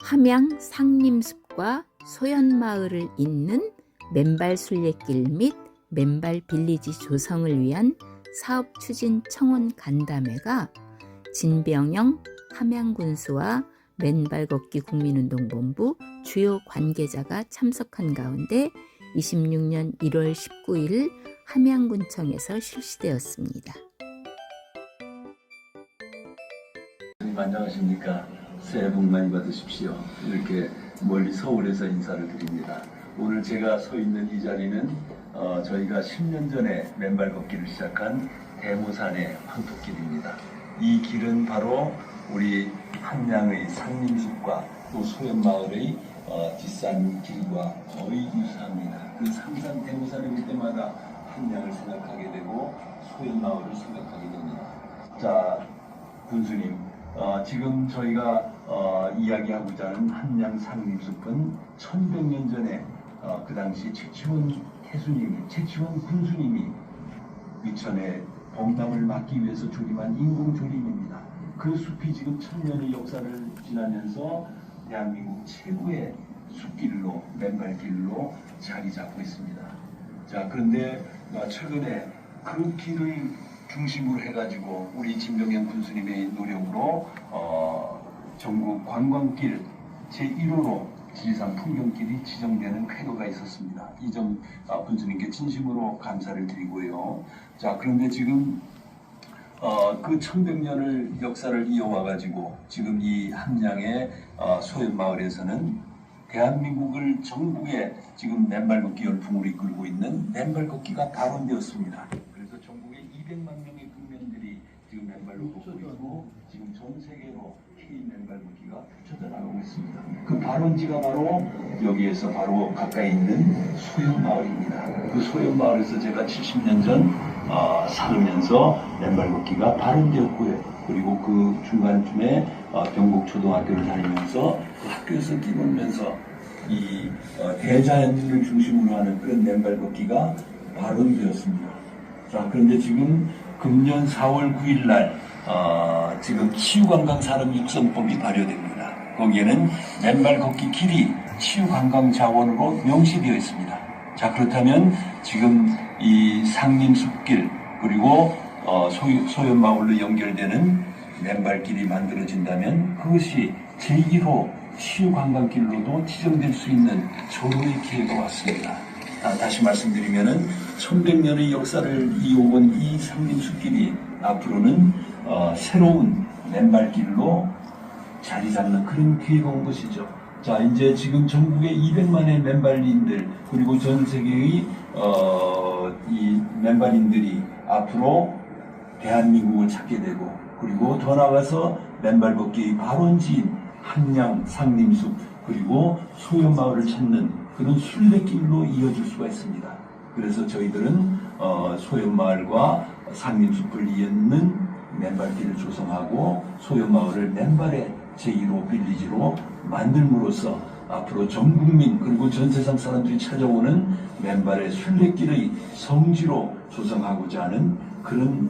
함양 상림숲과 소연마을을 잇는 맨발 순례길 및 맨발 빌리지 조성을 위한 사업 추진 청원 간담회가 진병영 함양군수와 맨발 걷기 국민운동본부 주요 관계자가 참석한 가운데 26년 1월 19일 함양군청에서 실시되었습니다. 안녕하십니까. 새해 복 많이 받으십시오. 이렇게 멀리 서울에서 인사를 드립니다. 오늘 제가 서 있는 이 자리는 저희가 10년 전에 맨발 걷기를 시작한 대모산의 황토길입니다. 이 길은 바로 우리 함양의 상림숲과 또 소연마을의 뒷산 길과 거의 유사합니다. 그 항상 대모산에 올 때마다 함양을 생각하게 되고 소연마을을 생각하게 됩니다. 자, 군수님, 지금 저희가 이야기하고자 하는 함양 상림숲은 1100년 전에 그 당시 최치원 군수님이 위천에 범람을 막기 위해서 조림한 인공조림입니다. 그 숲이 지금 1000년의 역사를 지나면서 대한민국 최고의 숲길로, 맨발길로 자리 잡고 있습니다. 자, 그런데 최근에 그 길을 중심으로 해가지고 우리 진병영 군수님의 노력으로 전국 관광길 제1호로 지리산 풍경길이 지정되는 쾌거가 있었습니다. 이 점 군수님께 진심으로 감사를 드리고요. 자, 그런데 지금 그 1100년을 역사를 이어와가지고 지금 이 함양의 소연마을에서는 대한민국을 전국에 지금 맨발 걷기 열풍으로 이끌고 있는 맨발 걷기가 발원되었습니다. 그래서 전국에 200만 명의 국민들이 지금 맨발로 걷고 있고 지금 전 세계로 K 맨발 걷기가 펼쳐져 나가고 있습니다. 그 발원지가 바로 여기에서 바로 가까이 있는 소연마을입니다. 그 소연마을에서 제가 70년 전 살면서 맨발 걷기가 발원되었고요. 그리고 그 중간쯤에 경북초등학교를 다니면서 그 학교에서 뛰놀면서 이 대자연을 중심으로 하는 그런 맨발 걷기가 발원되었습니다. 자, 그런데 지금 금년 4월 9일 날 지금 치유관광산업 육성법이 발효됩니다. 거기에는 맨발 걷기 길이 치유관광자원으로 명시되어 있습니다. 자, 그렇다면 지금 이 상림숲길 그리고 소연마을로 연결되는 맨발길이 만들어진다면 그것이 제1호 치유관광길로도 지정될 수 있는 절호의 기회가 왔습니다. 다시 말씀드리면은 1100년의 역사를 이어온 이 상림숲길이 앞으로는 새로운 맨발길로 자리 잡는 그런 기회가 온 것이죠. 자, 이제 지금 전국의 200만의 맨발인들 그리고 전 세계의 이 맨발인들이 앞으로 대한민국을 찾게 되고 그리고 더 나아가서 맨발 걷기의 발원지인 함양 상림숲 그리고 소연마을을 찾는 그런 순례길로 이어질 수가 있습니다. 그래서 저희들은 소연마을과 상림숲을 잇는 맨발길을 조성하고 소연마을을 맨발의 제1호 빌리지로 만들므로써 앞으로 전 국민 그리고 전 세상 사람들이 찾아오는 맨발의 순례길의 성지로 조성하고자 하는 그런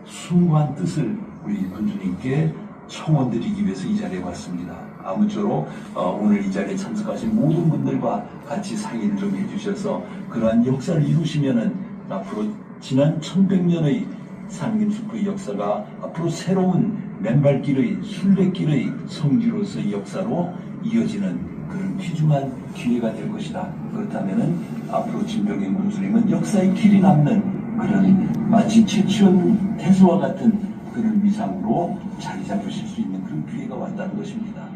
숭고한 뜻을 우리 군주님께 청원드리기 위해서 이 자리에 왔습니다. 아무쪼록 오늘 이 자리에 참석하신 모든 분들과 같이 상의를 좀 해주셔서 그러한 역사를 이루시면은 앞으로 지난 1100년의 상림숲의 역사가 앞으로 새로운 맨발길의 순례길의 성지로서의 역사로 이어지는 그런 귀중한 기회가 될 것이다. 그렇다면은 앞으로 진병영 군수님은 역사의 길이 남는 그런 마치 최치원 태수와 같은 그런 위상으로 자리 잡으실 수 있는 그런 기회가 왔다는 것입니다.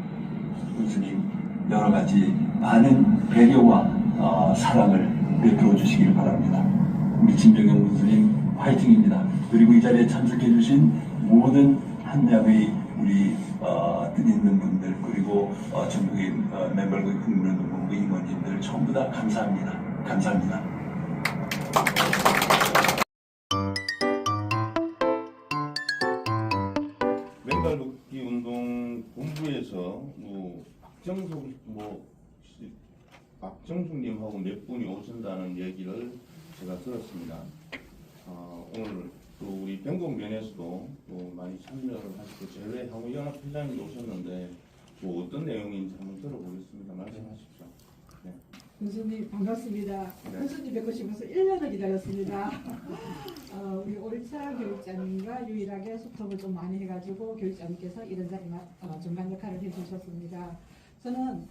군수님 여러 가지 많은 배려와 사랑을 베풀어 주시길 바랍니다. 우리 진병영 군수님 화이팅입니다. 그리고 이 자리에 참석해 주신 모든 함양의 우리 뜻있는 분들 그리고 전국의 맨발걷기 국민운동본부 임원님들 전부 다 감사합니다. 감사합니다. 맨발걷기 운동 본부에서 박정숙님하고 몇 분이 오신다는 얘기를 제가 들었습니다. 오늘 또 우리 변곡면에서도 또 많이 참여를 하시고 제외 항우연합 회장님도 오셨는데 뭐 어떤 내용인지 한번 들어보겠습니다. 말씀하십시오. 네. 군수님 반갑습니다. 네. 군수님 뵙고 싶어서 1년을 기다렸습니다. 우리 오리차 교육자님과 유일하게 소통을 좀 많이 해가지고 교육자님께서 이런 자리 중간 역할을 해주셨습니다. 저는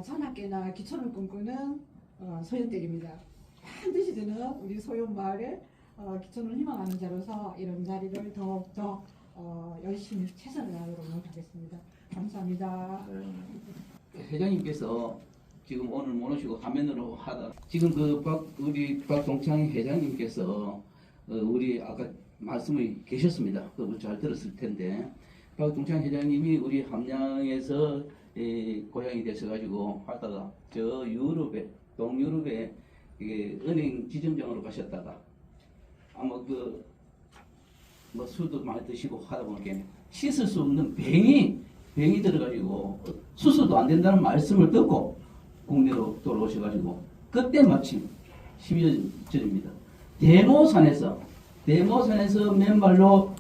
자나깨나 기촌을 꿈꾸는 소연댁입니다. 반드시 저는 우리 소연마을에 기촌을 희망하는 자로서 이런 자리를 더욱더 열심히 최선을 다하도록 노력하겠습니다. 감사합니다. 네. 회장님께서 지금 오늘 못 오시고 화면으로 하다 지금 우리 박동창 회장님께서 우리 아까 말씀이 계셨습니다. 그거 잘 들었을 텐데 박동창 회장님이 우리 함양에서 고향이 되셔가지고 하다가 저 유럽에 동유럽에 이게 은행 지점장으로 가셨다가 아마 뭐 술도 많이 드시고 하다 보니까 씻을 수 없는 병이 들어가지고 수술도 안 된다는 말씀을 듣고 국내로 돌아오셔가지고 그때 마침 12년 전입니다. 대모산에서 맨발로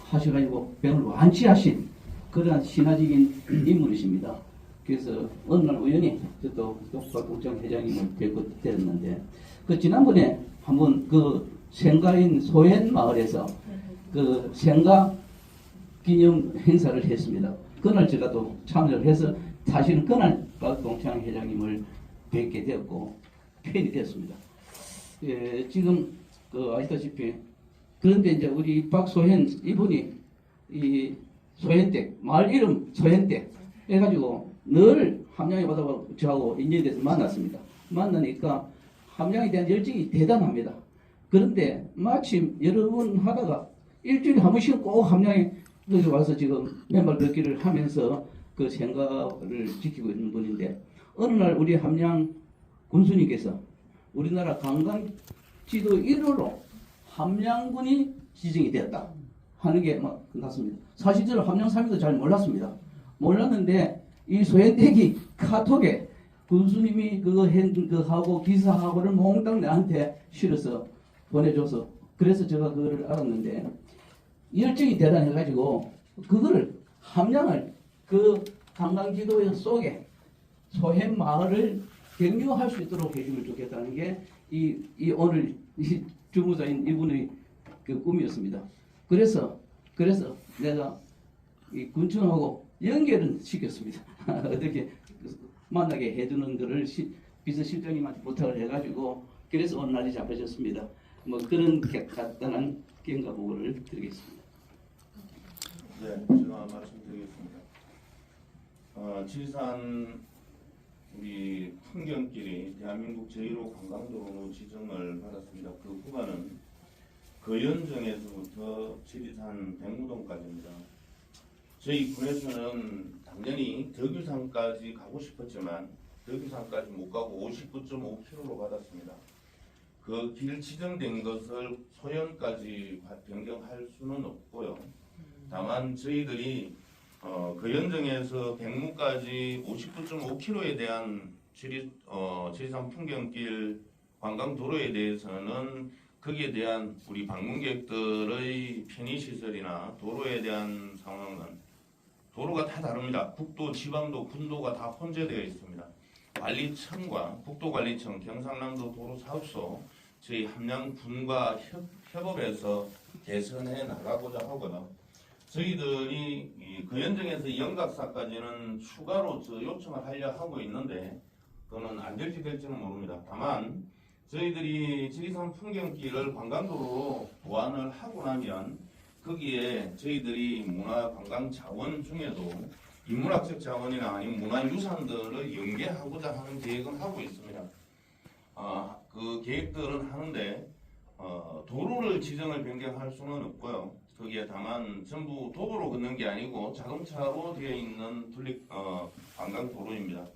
하셔가지고 병을 완치하신 그러한 신화적인 인물이십니다. 그래서 어느 날 우연히 또 박동창 회장님을 뵙고 되었는데 그 지난번에 한번 그 생가인 소현 마을에서 그 생가 기념 행사를 했습니다. 그날 제가 또 참여를 해서 사실은 그날 박동창 회장님을 뵙게 되었고 팬이 되었습니다. 지금 아시다시피 그런데 이제 우리 박소현 이분이 이 소현댁 마을 이름 소현댁 해가지고 늘 함양에 받아 저하고 인연이 돼서 만났습니다. 만나니까 함양에 대한 열정이 대단합니다. 그런데 마침 여러 번 하다가 일주일에 한 번씩은 꼭 함양에 여기 와서 지금 맨발 걷기를 하면서 그 생각을 지키고 있는 분인데 어느 날 우리 함양 군수님께서 우리나라 관광지도 1호로 함양군이 지정이 되었다 하는 게 막 났습니다. 사실 저는 함양 사람도 잘 몰랐습니다. 몰랐는데 이 소현댁이 카톡에 군수님이 그거 하고 기사하고를 몽땅 나한테 실어서 보내줘서 그래서 제가 그거를 알았는데 열정이 대단해가지고 그거를 함양을 그 관광지도 속에 소현 마을을 경유할 수 있도록 해주면 좋겠다는 게 이 오늘 이 주무자인 이분의 그 꿈이었습니다. 그래서 내가 이 군청하고 연결은 시켰습니다. 어떻게 만나게 해주는 것을 비서실장님한테 부탁을 해가지고 그래서 오늘 날이 잡혀졌습니다. 뭐 그런 간단한 경과 보고를 드리겠습니다. 네, 제가 말씀드리겠습니다. 지리산 우리 풍경길이 대한민국 제1호 관광도로 지정을 받았습니다. 그 구간은 거연정에서부터 지리산 백무동까지입니다. 저희 군에서는 당연히 덕유산까지 가고 싶었지만 덕유산까지 못 가고 59.5km로 받았습니다. 그 길 지정된 것을 소연까지 변경할 수는 없고요. 다만 저희들이 거연정에서 백무까지 59.5km에 대한 지리산 풍경길 관광도로에 대해서는 거기에 대한 우리 방문객들의 편의시설이나 도로에 대한 상황은 도로가 다 다릅니다. 국도, 지방도, 군도가 다 혼재되어 있습니다. 관리청과 국도관리청, 경상남도 도로사업소, 저희 함양군과 협업해서 개선해 나가고자 하고요. 저희들이 거연정에서 영각사까지는 추가로 요청을 하려 하고 있는데 그거는 안 될지 될지는 모릅니다. 다만 저희들이 지리산 풍경길을 관광도로로 보완을 하고 나면 거기에 저희들이 문화관광 자원 중에도 인문학적 자원이나 아니면 문화유산들을 연계하고자 하는 계획은 하고 있습니다. 그 계획들은 하는데 도로를 지정을 변경할 수는 없고요. 거기에 다만 전부 도보로 걷는 게 아니고 자동차로 되어 있는 관광도로입니다.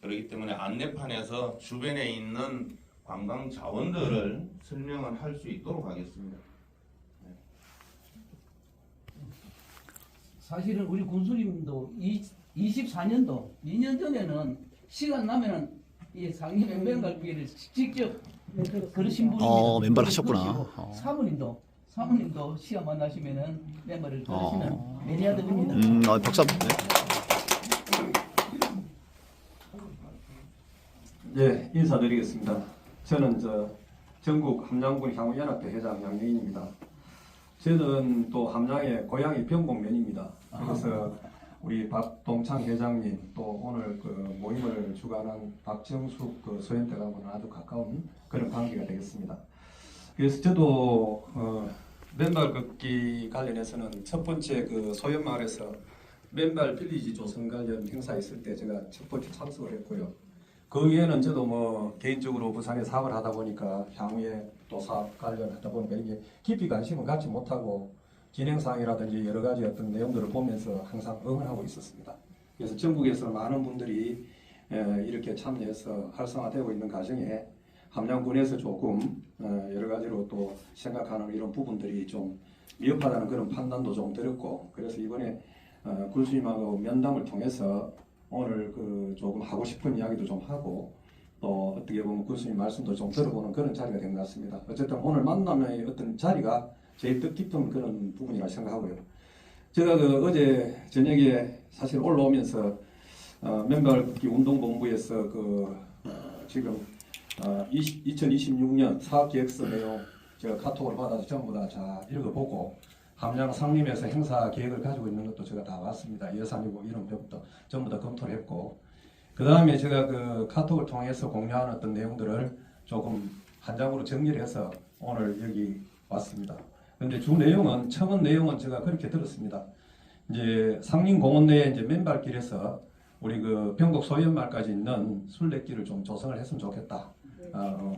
그렇기 때문에 안내판에서 주변에 있는 관광 자원들을 설명을 할 수 있도록 하겠습니다. 네. 사실은 우리 군수님도 24년도 2년 전에는 시간 나면은 이 상임 맨발길을 직접 걸으신 분이 맨발 하셨구나. 사모님도 시간 만나시면은 맨발을 걸으시는 매니아들입니다. 박수. 네. 네, 인사드리겠습니다. 저는 전국 함양군 향후연합회 회장 양영인입니다. 저는 또 함양의 고향이 병곡면입니다. 그래서 우리 박동창 회장님 또 오늘 그 모임을 주관한 박정숙 그 소연대감과는 아주 가까운 그런 관계가 되겠습니다. 그래서 저도 맨발 걷기 관련해서는 첫 번째 그 소연마을에서 맨발 빌리지 조성 관련 행사 있을 때 제가 첫 번째 참석을 했고요. 그 위에는 저도 뭐 개인적으로 부산에 사업을 하다 보니까 향후에 또 사업 관련하다 보니까 이게 깊이 관심을 갖지 못하고 진행사항이라든지 여러 가지 어떤 내용들을 보면서 항상 응원하고 있었습니다. 그래서 전국에서 많은 분들이 이렇게 참여해서 활성화되고 있는 과정에 함양군에서 조금 여러 가지로 또 생각하는 이런 부분들이 좀 미흡하다는 그런 판단도 좀 들었고, 그래서 이번에 군수님하고 면담을 통해서 오늘 그 조금 하고 싶은 이야기도 좀 하고 또 어떻게 보면 군수님 말씀도 좀 들어보는 그런 자리가 된 것 같습니다. 어쨌든 오늘 만남의 어떤 자리가 제일 뜻깊은 그런 부분이라 생각하고요. 제가 그 어제 저녁에 사실 올라오면서 맨발 걷기 운동본부에서 지금 2026년 사업계획서 내용 제가 카톡을 받아서 전부 다 잘 읽어보고 함양 상림에서 행사 계획을 가지고 있는 것도 제가 다 봤습니다. 예산이고 이런 것부터 전부 다 검토를 했고, 그 다음에 제가 그 카톡을 통해서 공유한 어떤 내용들을 조금 한 장으로 정리를 해서 오늘 여기 왔습니다. 그런데 주 내용은, 청원 내용은 제가 그렇게 들었습니다. 이제 상림공원 내에 이제 맨발길에서 우리 그 병곡 소연마을까지 있는 순례길을 좀 조성을 했으면 좋겠다.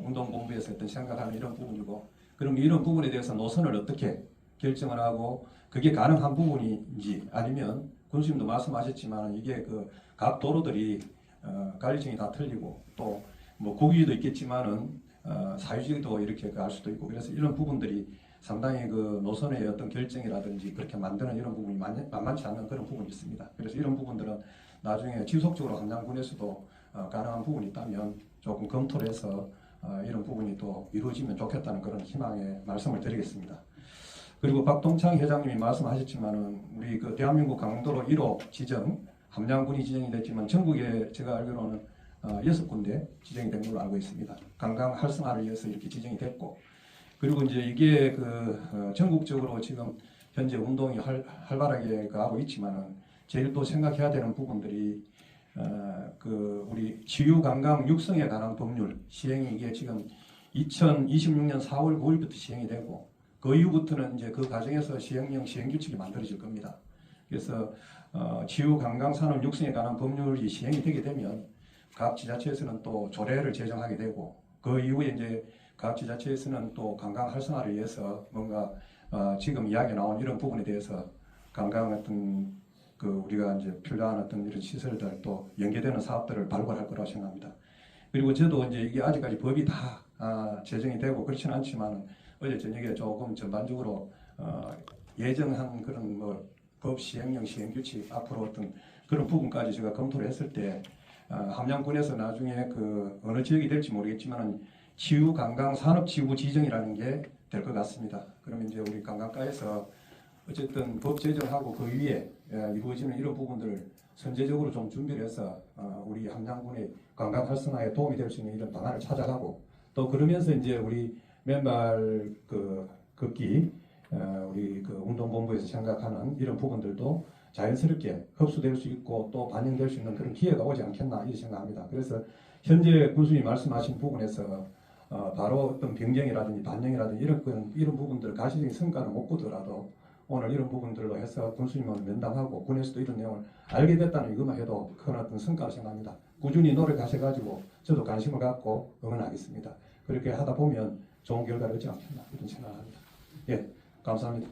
운동본부에서 어떤 생각하는 이런 부분이고, 그럼 이런 부분에 대해서 노선을 어떻게 결정을 하고 그게 가능한 부분인지, 아니면 군수님도 말씀하셨지만 이게 그 각 도로들이 관리증이 다 틀리고 또 뭐 국유도 있겠지만은 사유지도 이렇게 갈 수도 있고, 그래서 이런 부분들이 상당히 그 노선의 어떤 결정이라든지 그렇게 만드는 이런 부분이 만만치 않는 그런 부분이 있습니다. 그래서 이런 부분들은 나중에 지속적으로 함양군에서도 가능한 부분이 있다면 조금 검토를 해서 이런 부분이 또 이루어지면 좋겠다는 그런 희망의 말씀을 드리겠습니다. 그리고 박동창 회장님이 말씀하셨지만은 우리 그 대한민국 강도로 1호 지정, 함양군이 지정이 됐지만 전국에 제가 알기로는 6군데 지정이 된 걸로 알고 있습니다. 관광 활성화를 위해서 이렇게 지정이 됐고, 그리고 이제 이게 전국적으로 지금 현재 운동이 활발하게 하고 있지만은 제일 또 생각해야 되는 부분들이 우리 지유관광 육성에 관한 법률 시행이 이게 지금 2026년 4월 9일부터 시행이 되고, 그 이후부터는 이제 그 과정에서 시행령 시행규칙이 만들어질 겁니다. 그래서 지유관광산업 육성에 관한 법률이 시행이 되게 되면 각 지자체에서는 또 조례를 제정하게 되고, 그 이후에 이제 각 지자체에서는 또 관광 활성화를 위해서 뭔가 지금 이야기 나온 이런 부분에 대해서 관광 어떤 우리가 이제 필요한 어떤 이런 시설들 또 연계되는 사업들을 발굴할 거라고 생각합니다. 그리고 저도 이제 이게 아직까지 법이 다 제정이 되고 그렇지는 않지만 어제 저녁에 조금 전반적으로 예정한 그런 법 시행령 시행규칙 앞으로 어떤 그런 부분까지 제가 검토를 했을 때 함양군에서 나중에 어느 지역이 될지 모르겠지만 지유관광산업지구 지정이라는 게 될 것 같습니다. 그러면 이제 우리 관광가에서 어쨌든 법 제정하고 그 위에 이루어지는 이런 부분들을 선제적으로 좀 준비를 해서 우리 함양군의 관광 활성화에 도움이 될 수 있는 이런 방안을 찾아가고, 또 그러면서 이제 우리 맨발 걷기 우리 운동본부에서 생각하는 이런 부분들도 자연스럽게 흡수될 수 있고 또 반영될 수 있는 그런 기회가 오지 않겠나 이렇게 생각합니다. 그래서 현재 군수님 말씀하신 부분에서 바로 어떤 변경이라든지 반영이라든지 이런 부분들 가시적인 성과를 못 거두더라도 오늘 이런 부분들로 해서 군수님하고 면담하고 군에서도 이런 내용을 알게 됐다는 이것만 해도 큰 어떤 성과를 생각합니다. 꾸준히 노력하셔가지고 저도 관심을 갖고 응원하겠습니다. 그렇게 하다 보면 좋은 결과를 얻지 않겠나 이런 생각을 합니다. 예, 감사합니다.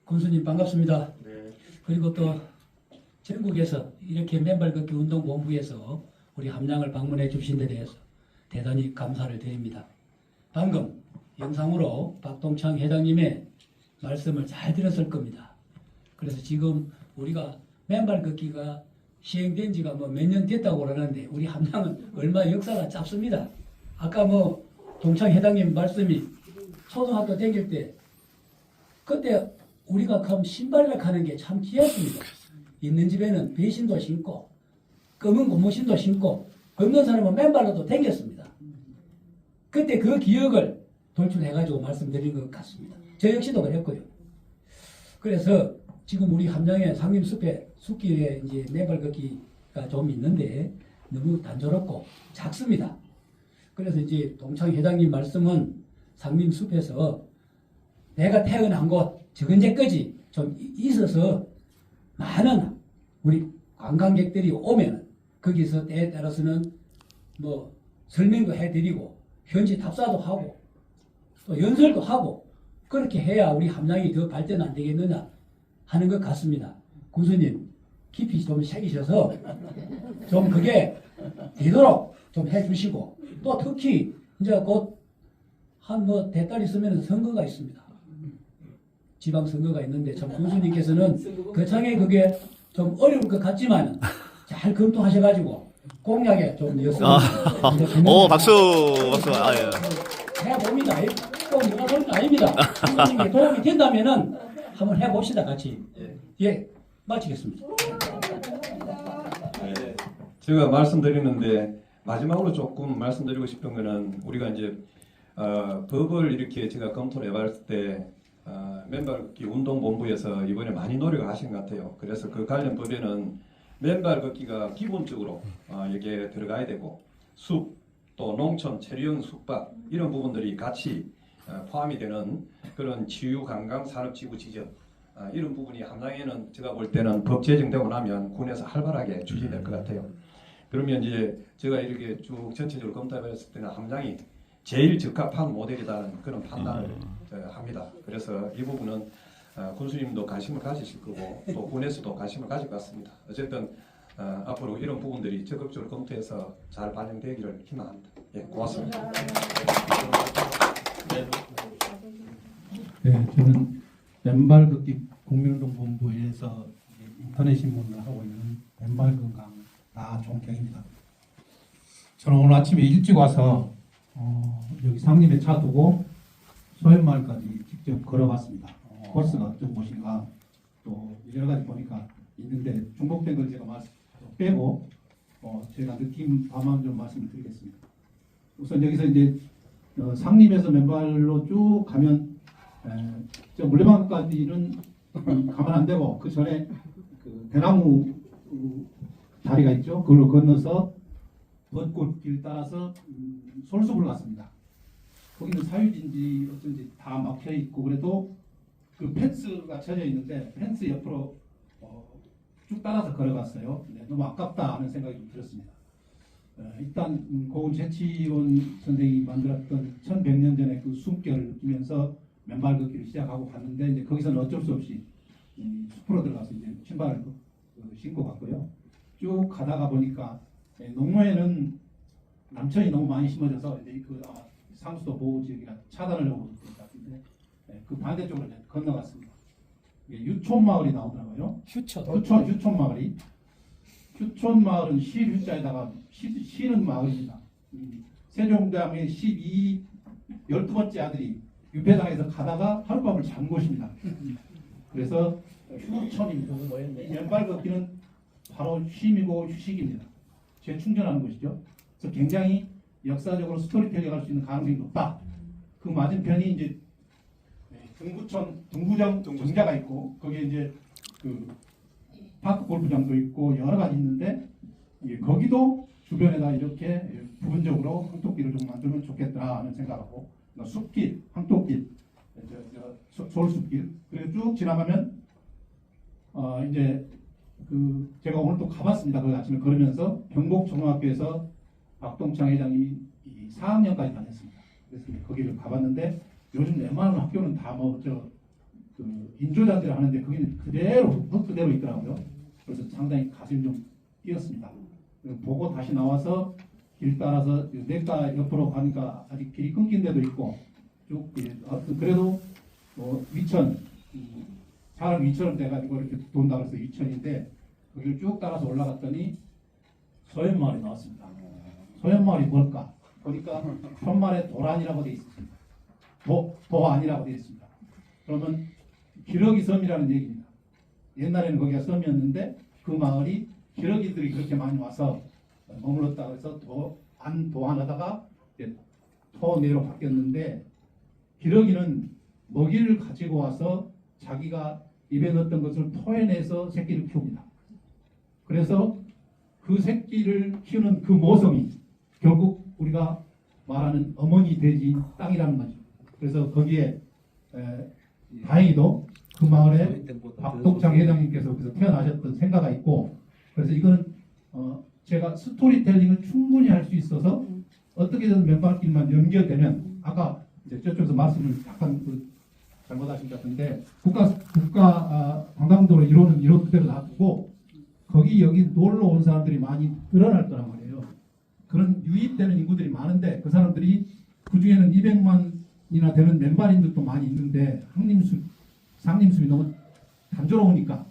군수님 반갑습니다. 네. 그리고 또 전국에서 이렇게 맨발 걷기 운동본부에서 우리 함양을 방문해 주신 데 대해서 대단히 감사를 드립니다. 방금 영상으로 박동창 회장님의 말씀을 잘 들었을 겁니다. 그래서 지금 우리가 맨발 걷기가 시행된 지가 몇 년 됐다고 그러는데 우리 함양은 얼마나 역사가 짧습니다. 아까 동창 회장님 말씀이 초등학교 다닐 때 그때 우리가 그럼 신발을 가는 게 참 귀했습니다. 있는 집에는 배신도 신고 검은 고무신도 신고 걷는 사람은 맨발로도 댕겼습니다. 그때 그 기억을 돌출해가지고 말씀드린 것 같습니다. 저 역시도 그랬고요. 그래서 지금 우리 함양의 상림숲에 숲길에 이제 맨발 걷기가 좀 있는데 너무 단조롭고 작습니다. 그래서 이제 동창 회장님 말씀은 상림숲에서 내가 태어난 곳 저근제까지 좀 있어서 많은 우리 관광객들이 오면 거기서 때에 따라서는 뭐 설명도 해드리고 현지 탑사도 하고 또 연설도 하고 그렇게 해야 우리 함양이 더 발전 안 되겠느냐 하는 것 같습니다. 군수님 깊이 좀 새기셔서 좀 그게 되도록 좀 해주시고 또 특히 이제 곧 한 뭐 대달 있으면 선거가 있습니다. 지방선거가 있는데 참 군수님께서는 거창에 그게 좀 어려울 것 같지만 잘 검토하셔가지고 공약에 좀 였습니다. 오, 박수, 박수. 아, 예. 해봅니다. 꼭 내가 그런 거 아닙니다. 군수님께 도움이 된다면은 한번 해봅시다 같이. 예, 마치겠습니다. 제가 말씀드리는데 마지막으로 조금 말씀드리고 싶은 거는 우리가 이제 법을 이렇게 제가 검토를 해봤을 때 맨발걷기 운동본부에서 이번에 많이 노력을 하신 것 같아요. 그래서 그 관련 법에는 맨발걷기가 기본적으로 여기에 들어가야 되고 숲, 또 농촌, 체류형 숙박 이런 부분들이 같이 포함이 되는 그런 치유, 관광, 산업지구 지정 이런 부분이 함양에는 제가 볼 때는 법 제정되고 나면 군에서 활발하게 추진될 것 같아요. 그러면 이제 제가 이렇게 쭉 전체적으로 검토해봤을 때는 함양이 제일 적합한 모델이라는 그런 판단을 합니다. 그래서 이 부분은 군수님도 관심을 가지실 거고 또 군에서도 관심을 가질 것 같습니다. 어쨌든 앞으로 이런 부분들이 적극적으로 검토해서 잘 반영되기를 희망합니다. 예, 고맙습니다. 네, 저는 맨발걷기 국민운동본부에서 인터넷 신문을 하고 있는 맨발건강 나종경입니다. 저는 오늘 아침에 일찍 와서 여기 상림에 차 두고 소현마을까지 직접 걸어봤습니다. 코스가 어떤 곳인가 또 여러 가지 보니까 있는데 중복된 걸 제가 빼고 제가 느낀 바만 좀 말씀을 드리겠습니다. 우선 여기서 이제 상림에서 맨발로 쭉 가면 저 물레방까지는 가면 안 되고 그 전에 그 대나무 다리가 있죠. 그걸로 건너서 벚꽃길 따라서 솔숲을 갔습니다. 거기는 사유지인지 어쩐지 다 막혀 있고 그래도 그 펜스가 쳐져 있는데 펜스 옆으로 쭉 따라서 걸어갔어요. 네, 너무 아깝다 하는 생각이 좀 들었습니다. 일단 고은 재치원 선생이 만들었던 1100년 전에 그 숨결을 느끼면서 맨발 걷기를 시작하고 갔는데 이제 거기서는 어쩔 수 없이 숲으로 들어가서 이제 신발을 신고 갔고요. 쭉 가다가 보니까 농로에는 남천이 너무 많이 심어져서 이제 그 상수도 보호 지역이라 차단을 하고 있는 것 같은데 그 반대쪽으로 이제 건너갔습니다. 유촌 마을이 나오더라고요. 유촌 마을이. 휴촌 마을은 실휴자에다가 시는 마을입니다. 세종대왕의 12번째 아들이 유폐당에서 가다가 하룻밤을 잔 곳입니다. 그래서 휴촌입니다. 맨발 걷기는 바로 쉼이고 휴식입니다. 재충전하는 것이죠. 그래서 굉장히 역사적으로 스토리텔링 할 수 있는 가능성이 높다. 그 맞은편이 이제 등구장 정자가 있고 거기에 이제 그 파크 골프장도 있고 여러 가지 있는데 거기도 주변에다 이렇게 부분적으로 항토길을 좀 만들면 좋겠다 하는 생각하고 숲길, 항토길, 솔숲길 그리고 쭉 지나가면 이제 그 제가 오늘 또 가봤습니다. 그 아침에 걸으면서 경복초등학교에서 박동창 회장님이 4학년까지 다녔습니다. 그래서 거기를 가봤는데 요즘 웬만한 학교는 다 그 인조잔디를 하는데 거기는 그대로 흙 그대로 있더라고요. 그래서 상당히 가슴이 좀 뛰었습니다. 보고 다시 나와서 길 따라서 냇가 옆으로 가니까 아직 길이 끊긴 데도 있고 쭉 그래도 위천 사람 위처럼 돼가지고 이렇게 돈다 그래서 위천인데 거기를 쭉 따라서 올라갔더니 소현마을이 나왔습니다. 소현마을이 뭘까? 보니까 현말에 도란이라고 되어 있습니다. 도안이라고 되어 있습니다. 그러면 기러기 섬이라는 얘기입니다. 옛날에는 거기가 섬이었는데 그 마을이 기러기들이 그렇게 많이 와서 머물렀다고 해서 도안하다가 이제 토내로 바뀌었는데 기러기는 먹이를 가지고 와서 자기가 입에 넣었던 것을 토해내서 새끼를 키웁니다. 그래서 그 새끼를 키우는 그 모성이 결국 우리가 말하는 어머니 돼지인 땅이라는 거죠. 그래서 거기에 다행히도 그 마을에 박동창 회장님께서 그래서 태어나셨던 생가가 있고, 그래서 이거는 제가 스토리텔링을 충분히 할 수 있어서 어떻게든 맨발길만 연결되면, 아까 이제 저쪽에서 말씀을 약간 잘못하신 것 같은데 국가 관광도로 이론은 이론 그대로 놔두고 거기 여기 놀러 온 사람들이 많이 늘어날 거란 말이에요. 그런 유입되는 인구들이 많은데 그 사람들이 그 중에는 200만이나 되는 맨발인들도 많이 있는데 상림숲이 너무 단조로우니까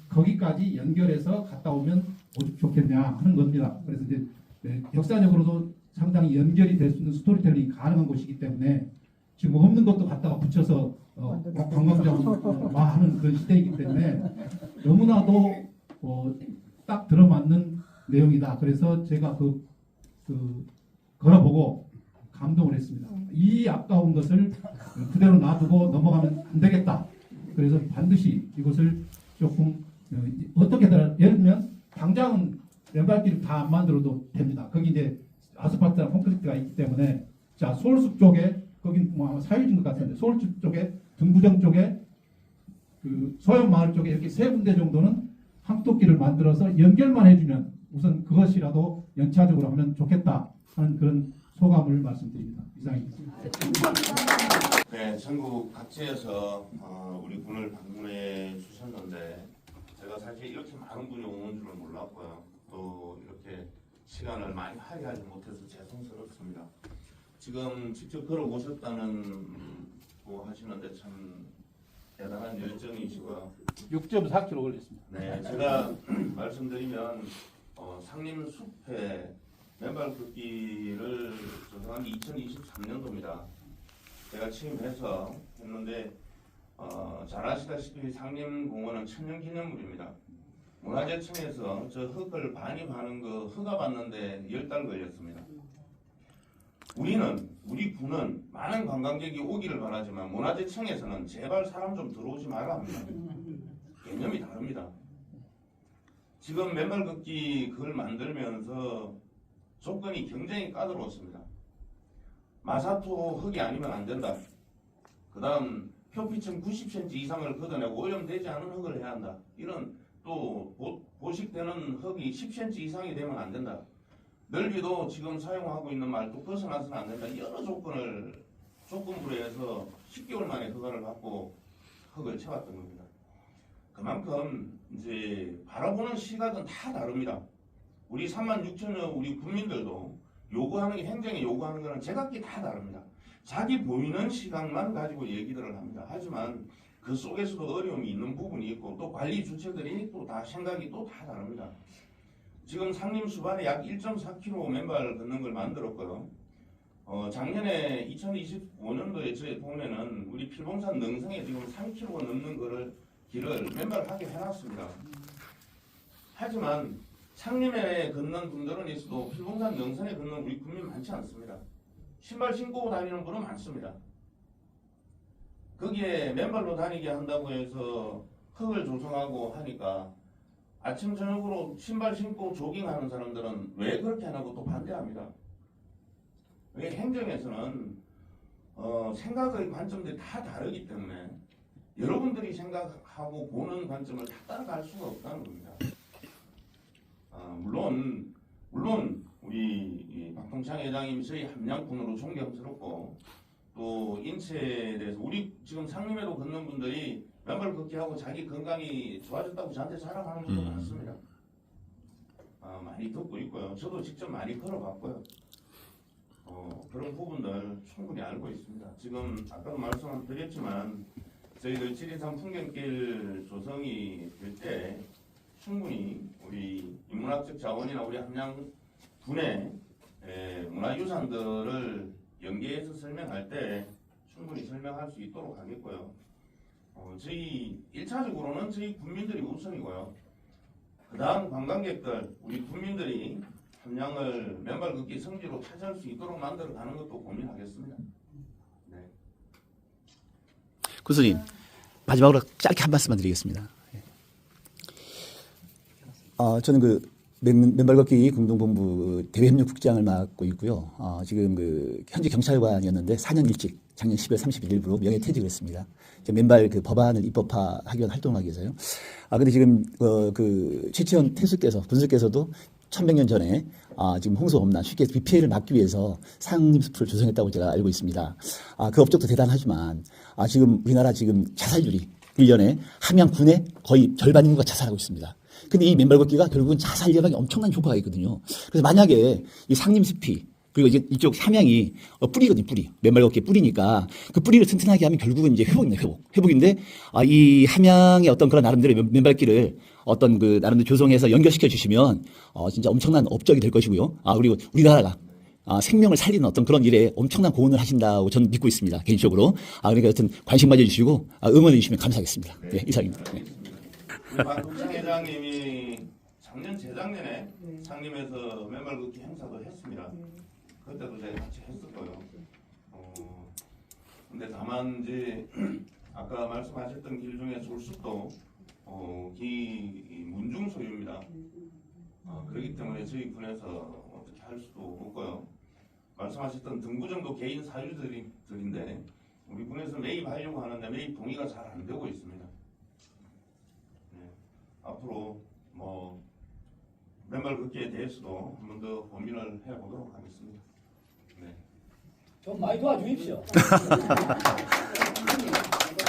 거기까지 연결해서 갔다 오면 좋겠냐 하는 겁니다. 그래서 이제 역사적으로도 상당히 연결이 될 수 있는 스토리텔링이 가능한 곳이기 때문에 지금 없는 것도 갖다가 붙여서 관광장화하는 그런 시대이기 때문에 너무나도 딱 들어맞는 내용이다. 그래서 제가 걸어보고 감동을 했습니다. 이 아까운 것을 그대로 놔두고 넘어가면 안 되겠다. 그래서 반드시 이것을 조금 어떻게든, 예를 들면 당장은 맨발길을 다 안 만들어도 됩니다. 거기 이제 아스팔트나 콘크리트가 있기 때문에, 자, 서울숲 쪽에 거긴 뭐 사유지인 것 같은데 서울숲 쪽에 등부정 쪽에 그 소연마을 쪽에 이렇게 세 군데 정도는 항토길을 만들어서 연결만 해주면 우선 그것이라도 연차적으로 하면 좋겠다 하는 그런 소감을 말씀드립니다. 이상입니다. 네, 전국 각지에서 우리 군을 방문해 주셨는데 제가 사실 이렇게 많은 분이 오는 줄은 몰랐고요. 또 이렇게 시간을 많이 할애하지 못해서 죄송스럽습니다. 지금 직접 걸어오셨다는 거 하시는데 참 대단한 열정이시고요. 6.4km 걸렸습니다. 네, 제가 말씀드리면 상림숲에 맨발 걷기를 조성한 게 2023년도입니다. 제가 취임해서 했는데 잘 아시다시피 상림공원은 천년기념물입니다. 문화재청에서 저 흙을 반입하는 거 허가 받는데 10달 걸렸습니다. 우리 군은 많은 관광객이 오기를 바라지만 문화재청에서는 제발 사람 좀 들어오지 말라 합니다. 개념이 다릅니다. 지금 맨발 걷기 그걸 만들면서 조건이 굉장히 까다로웠습니다. 마사토 흙이 아니면 안 된다. 그 다음 표피층 90cm 이상을 걷어내고 오염되지 않은 흙을 해야 한다. 이런 또 보식되는 흙이 10cm 이상이 되면 안 된다. 넓이도 지금 사용하고 있는 말도 벗어나서는 안 된다. 여러 조건부로 해서 10개월 만에 허가를 받고 흙을 채웠던 겁니다. 그만큼 이제 바라보는 시각은 다 다릅니다. 우리 36,000여 우리 국민들도 요구하는 게, 행정에 요구하는 거는 제각기 다 다릅니다. 자기 보이는 시각만 가지고 얘기들을 합니다. 하지만 그 속에서도 어려움이 있는 부분이 있고 또 관리 주체들이 또 다 생각이 또 다 다릅니다. 지금 상림숲 안에 약 1.4km 맨발 걷는 걸 만들었고요. 작년에 2025년도에 저희 보면은 우리 필봉산 능성에 지금 3km 넘는 길을 맨발하게 해놨습니다. 하지만 상림에 걷는 분들은 있어도 필봉산 능선에 걷는 우리 국민 많지 않습니다. 신발 신고 다니는 분은 많습니다. 거기에 맨발로 다니게 한다고 해서 흙을 조성하고 하니까 아침 저녁으로 신발 신고 조깅하는 사람들은 왜 그렇게 안 하고 또 반대합니다. 왜 행정에서는 생각의 관점들이 다 다르기 때문에 여러분들이 생각하고 보는 관점을 다 따라갈 수가 없다는 겁니다. 물론 우리 박동창 회장님 저희 함양군으로 존경스럽고 또 인체에 대해서 우리 지금 상림에도 걷는 분들이 맨발 걷기하고 자기 건강이 좋아졌다고 저한테 자랑하는 분도 많습니다. 많이 듣고 있고요. 저도 직접 많이 걸어봤고요. 그런 부분들 충분히 알고 있습니다. 지금 아까도 말씀드렸지만 저희들 지리산 풍경길 조성이 될 때 충분히 우리 인문학적 자원이나 우리 함양군의 문화유산들을 연계해서 설명할 때 충분히 설명할 수 있도록 하겠고요. 저희 1차적으로는 저희 국민들이 우선이고요. 그 그다음 관광객들, 우리 국민들이 함양을 맨발 걷기 성지로 차지할 수 있도록 만들어가는 것도 고민하겠습니다. 네. 군수님 마지막으로 짧게 한 말씀만 드리겠습니다. 저는 그 맨발 걷기 공동본부 대외협력국장을 맡고 있고요. 지금 그 현재 경찰관이었는데 4년 일찍 작년 10월 31일부로 명예퇴직을 했습니다. 맨발 그 법안을 입법화하기 위한 활동을 하기 위해서요. 근데 지금 그 최치원 군수께서도 1100년 전에 지금 홍수범란 쉽게 비 피해를 막기 위해서 상림숲을 조성했다고 제가 알고 있습니다. 그 업적도 대단하지만 지금 우리나라 지금 자살률이 1년에 함양 군의 거의 절반 인구가 자살하고 있습니다. 근데 이 맨발 걷기가 결국은 자살 예방에 엄청난 효과가 있거든요. 그래서 만약에 이 상림숲이 그리고 이제 이쪽 함양이 뿌리거든요, 뿌리. 맨발 걷기의 뿌리니까 그 뿌리를 튼튼하게 하면 결국은 이제 회복입니다, 회복인데 이 함양의 어떤 그런 나름대로 맨발길을 어떤 그 나름대로 조성해서 연결시켜 주시면 진짜 엄청난 업적이 될 것이고요. 그리고 우리나라가 생명을 살리는 어떤 그런 일에 엄청난 공헌을 하신다고 저는 믿고 있습니다, 개인적으로. 그러니까 여튼 관심 가져주시고 응원해 주시면 감사하겠습니다. 네, 이상입니다. 네. 박동창 회장님이 작년 재작년에 상림에서 맨발 걷기 행사도 했습니다. 그때도 제가 같이 했었고요. 근데 다만 이제 아까 말씀하셨던 길 중에 졸숲도 문중 소유입니다. 그렇기 때문에 저희 군에서 어떻게 할 수도 없고요. 말씀하셨던 등구정도 개인 사유들인데 우리 군에서 매입하려고 하는데 매입 동의가 잘 안 되고 있습니다. 앞으로 뭐 맨발 걷기에 대해서도 한 번 더 고민을 해보도록 하겠습니다. 네. 좀 많이 도와주십시오.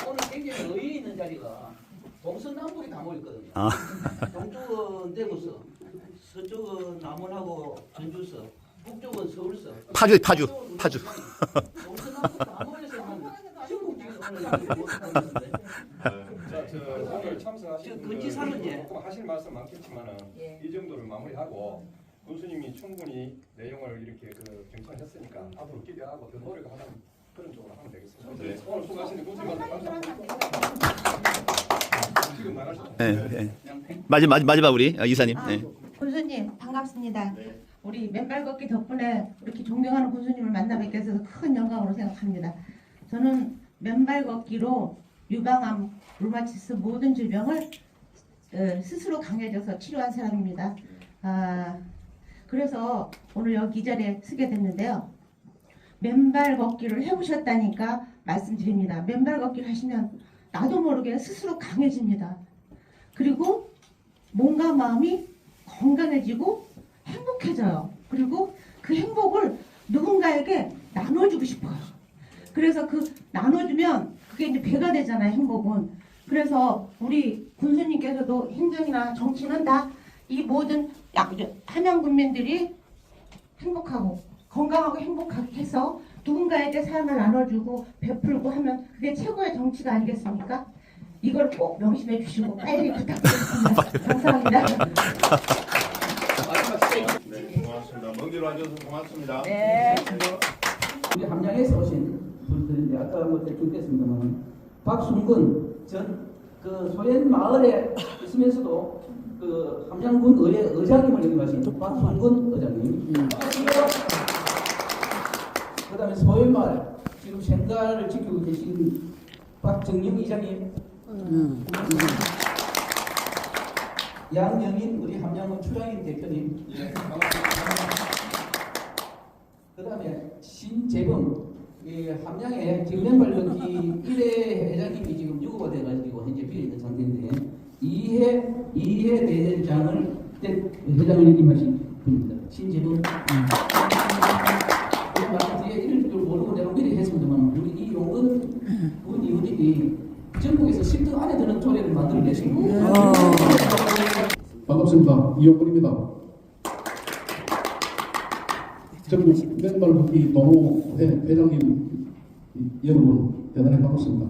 오늘 굉장히 의의 있는 자리가 동서남북이 다 모였거든요. 동쪽은 대구서, 서쪽은 남원하고 전주서, 북쪽은 서울서. 파주. 동서남북 다 모여서 한 전국 중에서 오늘 못하는데. 오늘 참석하신 분들 조금 하실 말씀 많겠지만은 이 정도를 마무리하고 군수님이 충분히 내용을 이렇게 경청했으니까 앞으로 기대하고 더 노력을 하는 그런 쪽으로 하면 되겠습니다. 네. 오늘 수고하신 군수님한테 감사합니다. 지금 나가시죠. 네. 마지막 우리 이사님. 네. 군수님 반갑습니다. 네. 우리 맨발 걷기 덕분에 이렇게 존경하는 군수님을 만나 뵙게 돼서 큰 영광으로 생각합니다. 저는 맨발 걷기로 유방암, 류마티스 모든 질병을 스스로 강해져서 치료한 사람입니다. 그래서 오늘 여기 이 자리에 서게 됐는데요. 맨발 걷기를 해보셨다니까 말씀드립니다. 맨발 걷기를 하시면 나도 모르게 스스로 강해집니다. 그리고 몸과 마음이 건강해지고 행복해져요. 그리고 그 행복을 누군가에게 나눠주고 싶어요. 그래서 그 나눠주면 그게 이제 배가 되잖아요, 행복은. 그래서 우리 군수님께서도 행정이나 정치는 다 이 모든 함양 군민들이 행복하고 건강하고 행복하게 해서 누군가에게 사랑을 나눠주고 베풀고 하면 그게 최고의 정치가 아니겠습니까? 이걸 꼭 명심해 주시고 빨리 부탁드리겠습니다. 감사합니다. 네, 고맙습니다. 먼 길 와주셔서 고맙습니다. 네. 우리 함양에서 오신 분들인데 아까 뭐 대충 됐습니다만 박순근 전 그 소연 마을에 있으면서도 그 함양군 의회 의장님을 역임하신 박순근 의장님. 그다음에 소연 마을 지금 생가를 지키고 계신 박정영 이장님. 양영인 우리 함양군 추장인 대표님. 예, 그다음에 신재범 함양에 지금 맨발 걷기 1회 회장님이 지금 유고가 돼가지고 현재 비어 있는 상태인데 2회 대회장을 회장을 역임하신 분입니다. 신재범. 뒤에 이럴 줄 모르고 내가 미리 했습니다만 우리 이용은 이분이 전국에서 10등 안에 드는 조례를 만들어내신 겁니다. 반갑습니다. 이용근입니다. 전국 맨발 걷기 동호회 회장님 여러분 대단히 반갑습니다.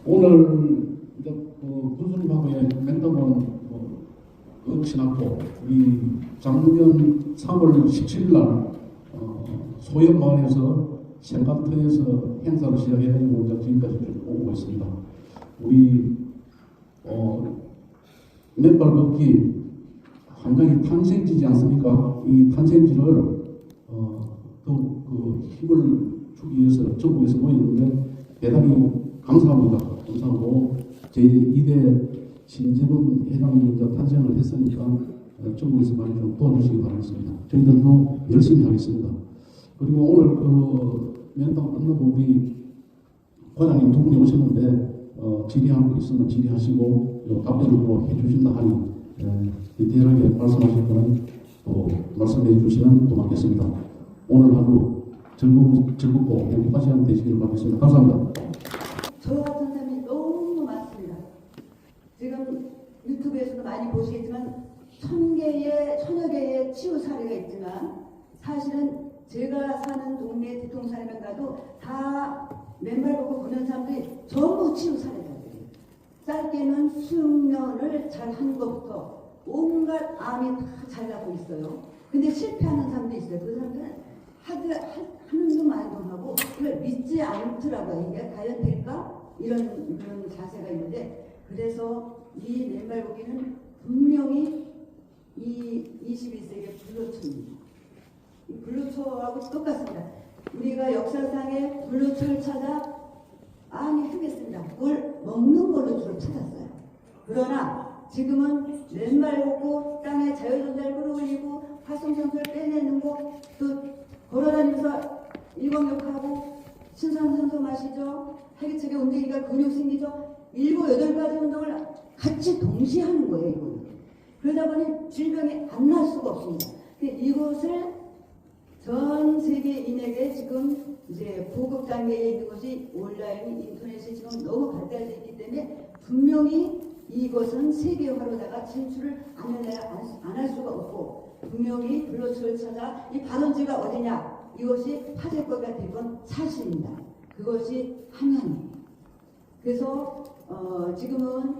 오늘 군수님하고의 맹담은 끝이 났고 우리 작년 3월 17일 날 소연마을에서 생강터에서 행사를 시작해가지고 지금까지 오고 있습니다. 우리 맨발 걷기 함량이 탄생지지 않습니까? 이 탄생지를 더욱 힘을 주기 위해서 전국에서 모였는데 대단히 감사합니다. 감사하고 제2대 신재범 회장이 이제 탄생을 했으니까 전국에서 많이 좀 도와주시기 바라겠습니다. 저희들도 열심히 하겠습니다. 그리고 오늘 면담 끝나고 우리 과장님 두 분이 오셨는데 질의할 거 있으면 질의하시고 답변을 뭐 해주신다 하니 디테일하게 말씀하실 거는 또 말씀해 주시면 고맙겠습니다. 오늘 하루 즐겁고 행복한 시간 되시길 바라겠습니다. 감사합니다. 저 같은 사람이 너무 많습니다. 지금 유튜브에서도 많이 보시겠지만 1000여 개의 치유 사례가 있지만 사실은 제가 사는 동네 뒤통사에만 가도 다 맨발 걷고 보는 사람들이 전부 치유 사례들이에요. 짧게는 수면을 잘 한 것부터 온갖 암이 다 잘 나고 있어요. 근데 실패하는 사람도 있어요. 그 사람들은 하는 둥마는 둥하고 그걸 믿지 않더라고요. 이게 과연 될까? 이런 그런 자세가 있는데 그래서 이 맨발 걷기는 분명히 이 21세기의 불로초입니다. 이 불로초하고 똑같습니다. 우리가 역사상에 불로초를 찾아 많이 헤맸습니다. 그걸 먹는 걸로 주로 찾았어요. 그러나 지금은 맨발 걷고 땅에 자유전자를 끌어올리고 활성산소를 빼내는 거 또 걸어다니면서 일광욕하고 신선산소 마시죠. 활기차게 움직이니까 근육 생기죠. 7, 8가지 운동을 같이 동시에 하는 거예요. 이거는. 그러다 보니 질병이 안 날 수가 없습니다. 이것을 전 세계인에게 지금 이제 보급 단계에 있는 것이 온라인, 인터넷이 지금 너무 발달되어 있기 때문에 분명히 이것은 세계화로다가 진출을 안 할 수가 없고 분명히 블로초를 찾아 이 발원지가 어디냐 이것이 화제거리가 될 건 사실입니다. 그것이 함양이에요. 그래서 지금은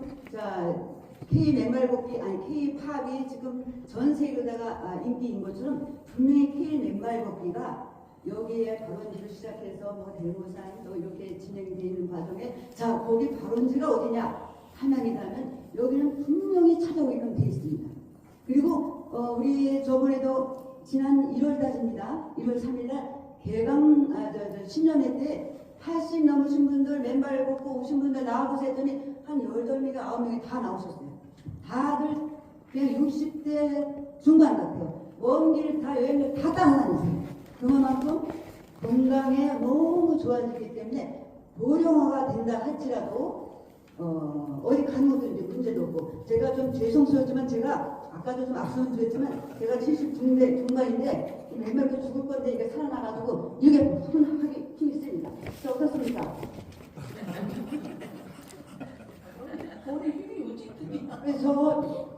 K 맨발걷기 아니 K 팝이 지금 전 세계로다가 인기인 것처럼 분명히 K 맨발걷기가 여기에 발원지를 시작해서 뭐 대모산 또 이렇게 진행되어 있는 과정에 자 거기 발원지가 어디냐 함양이라면 여기는 분명히 찾아오기는 돼 있습니다. 그리고 우리 저번에도 지난 1월달입니다. 1월 3일날 개강 신년회 때 80 넘으신 분들 맨발 걷고 오신 분들 나와보세요 했더니 한 8명이 9명이 다 나오셨어요. 다들 그냥 60대 중반 같아요. 먼 길 다 여행을 다 따라다니세요. 그만큼 건강에 너무 좋아지기 때문에 고령화가 된다 할지라도 어디 가는 것도 이제 문제도 없고 제가 좀 죄송스럽지만 제가 아까도 좀 앞서는 드렸지만 제가 70 중반인데 맨발도 죽을 건데 이게 살아나가지고 이게 훈훈하게 힘이 있습니다. 자, 어떻습니까? 그래서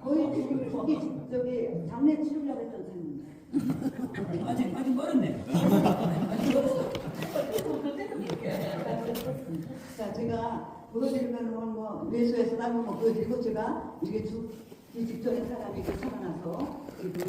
거의 저기 장례 치르려고 했던 사람입니다. 아직 멀었네. 자, 제가 보여드리면 뭐 외소에서 나면 뭐 보여드리고 제가 이게 직전에 사람이 살아나서 그리고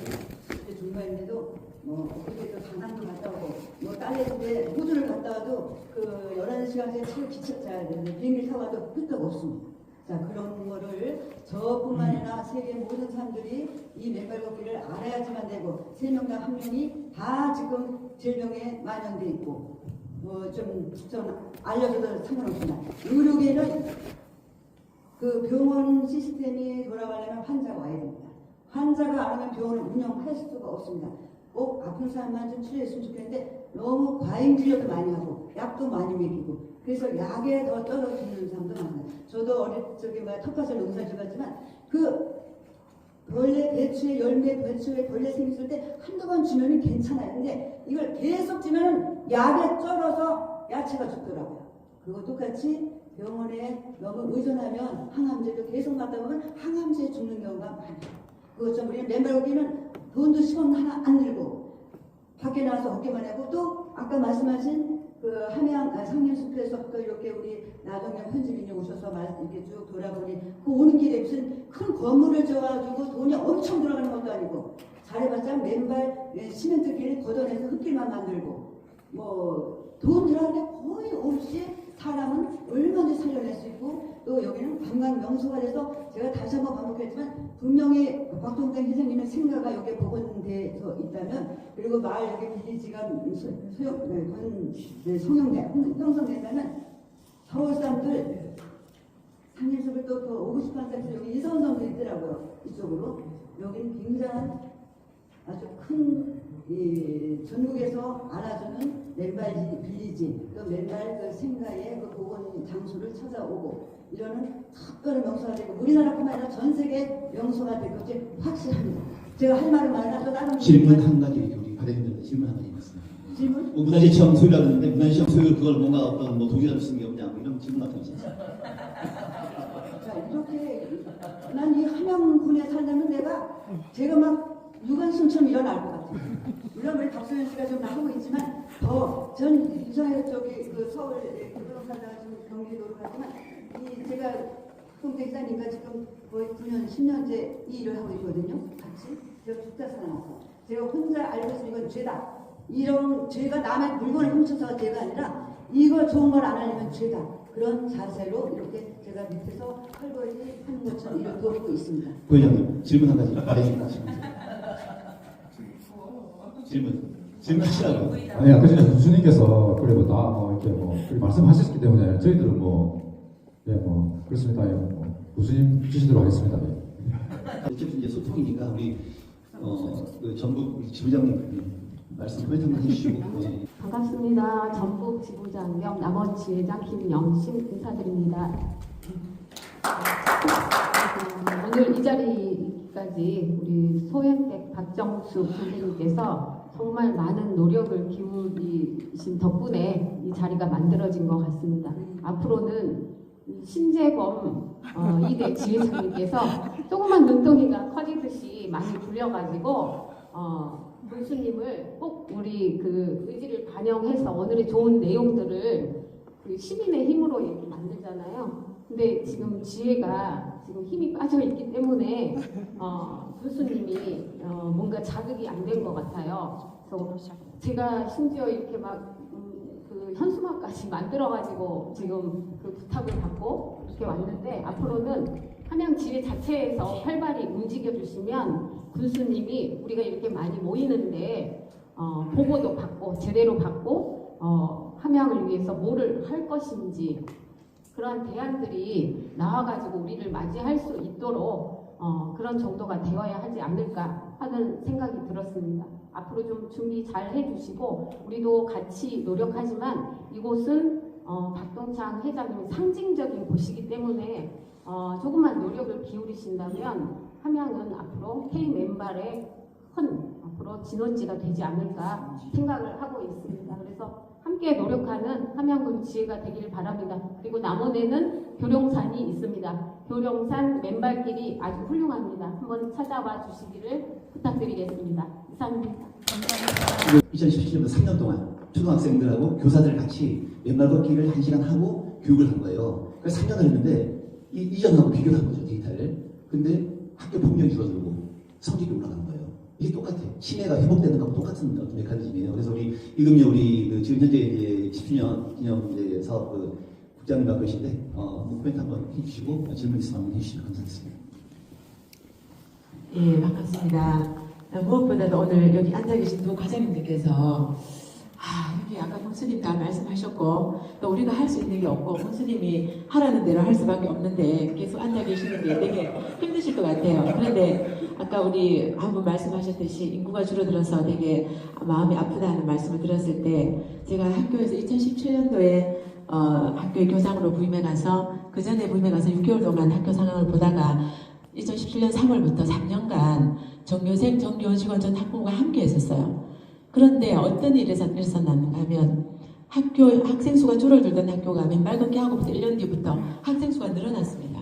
중반인데도 뭐 어떻게 또 강남도 갔다 오고 뭐 딸내집에 호주를 갔다 와도 그 11시간째 차를 기차자야 되는데 비행기 타고 와도 끄떡 없습니다. 자, 그런 거를 저뿐만 아니라 세계 모든 사람들이 이 맨발 걷기를 알아야지만 되고 3명당 1명이 다 지금 질병에 만연돼 있고 좀 알려줘도 상관없습니다. 의료계는 그 병원 시스템이 돌아가려면 환자가 와야 됩니다. 환자가 안 오면 병원을 운영할 수가 없습니다. 꼭 아픈 사람만 좀 치료했으면 좋겠는데 너무 과잉 치료도 많이 하고 약도 많이 먹이고 그래서 약에 더 떨어지는 사람도 많아요. 저도 어릴 적에 텃밭을 농사 지었지만 그 벌레 배추에 열매 배추에 벌레 생겼을 때 한두 번 주면은 괜찮아요. 근데 이걸 계속 주면은 약에 쩔어서 야채가 죽더라고요. 그거 똑같이 병원에 너무 의존하면 항암제도 계속 맞다 보면 항암제에 죽는 경우가 많아요. 그것 좀 우리는 맨발 걷기는 돈도 10원 하나 안 들고 밖에 나와서 걷기만 하고 또 아까 말씀하신 그 함양 상림숲에서부터 이렇게 우리 나동영 현지민이 오셔서 이렇게 쭉 돌아보니 그 오는 길에 무슨 큰 건물을 지어가지고 돈이 엄청 들어가는 것도 아니고 잘해봤자 맨발 시멘트 길을 걷어내서 흙길만 만들고 뭐 돈 들어가는 게 거의 없이 사람은 얼마든지 살려낼 수 있고 또 여기는 관광 명소가 돼서 제가 다시 한번 반복했지만 분명히 박동장 회장님의 생각이 여기에 복원돼서 있다면 그리고 마을 여기 빌리지가 형성된다면 서울 사람들 상해석을 또 더 오고 싶은 사람들 여기 이선성도 있더라고요. 이쪽으로 여기는 굉장한 아주 큰 전국에서 알아주는 맨발 빌리지, 그 맨발 그 생가의 그 복원 장소를 찾아오고 이러는 특별한 명소가 되고 우리나라뿐만 아니라 전 세계 명소가 될 것이 확실합니다. 제가 할 말은 많아 또 다른 질문 한 가지 우리 과대님들 질문 한 가지 있습니다. 질문? 뭐 문화재청 소유라고 하는데 문화재청 소유 그걸 뭔가 어떤 뭐 동의를 쓰는 게 없냐 뭐 이런 질문 같은 거 있었어요. 자 이렇게 난 이 함양군에 살려면 제가 막 유관순처럼 일어날 것 같아요. 물론 우리 박소연 씨가 좀 하고 있지만 더 전 이상해 저기 그 서울 부동산다가 지금 경기도로 갔지만 제가 박동태 기자님과 지금 거의 9년 10년째 이 일을 하고 있거든요. 같이 제가 죽다 살아나서 제가 혼자 알고 있으면 이건 죄다. 이런 죄가 남의 물건을 훔쳐서가 죄가 아니라 이거 좋은 걸 안 하려면 죄다. 그런 자세로 이렇게 제가 밑에서 털거리 하는 것처럼 이렇게 돕고 있습니다. 부회장님 질문 한 가지 과대님 질문하시라고요. 아니 아까 전에 교수님께서 그래도 다 이렇게 그렇게 말씀하셨기 때문에 저희들은 뭐 그렇습니다. 교수님 주시도록 하겠습니다. 어쨌든 이제 소통이니까 우리 그 전북 우리 지부장님 말씀 코멘트 한번 해주시고. 반갑습니다. 전북 지부장 겸 남원지회장 김영신 인사드립니다. 오늘 이 자리까지 우리 소현백 박정숙 선생님께서 정말 많은 노력을 기울이신 덕분에 이 자리가 만들어진 것 같습니다. 앞으로는 신재범 2대 지회장님께서 조그만 눈덩이가 커지듯이 많이 불려가지고 교수님을 꼭 우리 그 의지를 반영해서 오늘의 좋은 내용들을 그 시민의 힘으로 이렇게 만들잖아요. 근데 지금 지혜가 지금 힘이 빠져 있기 때문에 교수님이 뭔가 자극이 안 된 것 같아요. 그래서 제가 심지어 이렇게 막 그 현수막까지 만들어가지고 지금 그 부탁을 받고 이렇게 왔는데 앞으로는 함양 지회 자체에서 활발히 움직여 주시면 군수님이 우리가 이렇게 많이 모이는데 보고도 받고 제대로 받고 함양을 위해서 뭐를 할 것인지 그러한 대안들이 나와가지고 우리를 맞이할 수 있도록 그런 정도가 되어야 하지 않을까 하는 생각이 들었습니다. 앞으로 좀 준비 잘 해주시고 우리도 같이 노력하지만 이곳은 박동창 회장님 상징적인 곳이기 때문에 조금만 노력을 기울이신다면 함양은 앞으로 K 맨발의 큰 앞으로 진원지가 되지 않을까 생각을 하고 있습니다. 그래서 함께 노력하는 함양군 지혜가 되길 바랍니다. 그리고 남원에는 교룡산이 있습니다. 교룡산 맨발길이 아주 훌륭합니다. 한번 찾아와 주시기를 부탁드리겠습니다. 이상입니다. 2017년부터 3년 동안 초등학생들하고 교사들 같이 맨발 걷기를 1시간 하고 교육을 한 거예요. 그래서 3년을 했는데 이전하고 비교를 한 거죠, 데이터를. 근데 학교 폭력이 줄어들고 성적이 올라가는 거예요. 이게 똑같아요. 치매가 회복되는 것과 똑같은 어떤 메커니즘이에요. 그래서 지금요 우리 지금 현재 이제 10주년 기념 이제 사업 국장님 맡고 계신데 코멘트 한번 해주시고 질문 있으면 한번 해주시면 감사하겠습니다. 예, 반갑습니다. 무엇보다도 오늘 여기 앉아 계신 두 과장님들께서 여기 아까 권수님 다 말씀하셨고 또 우리가 할 수 있는 게 없고 권수님이 하라는 대로 할 수밖에 없는데 계속 앉아 계시는 게 되게 힘드실 것 같아요. 그런데 아까 우리 한 분 말씀하셨듯이 인구가 줄어들어서 되게 마음이 아프다는 말씀을 들었을 때 제가 학교에서 2017년도에 학교의 교장으로 부임해 가서 그 전에 부임해 가서 6개월 동안 학교 상황을 보다가 2017년 3월부터 3년간 정교생, 정교직원 전 학부모가 함께 했었어요. 그런데 어떤 일이 일어났는가 하면 학생 수가 줄어들던 학교가 맨발 걷기 하고부터 1년 뒤부터 학생 수가 늘어났습니다.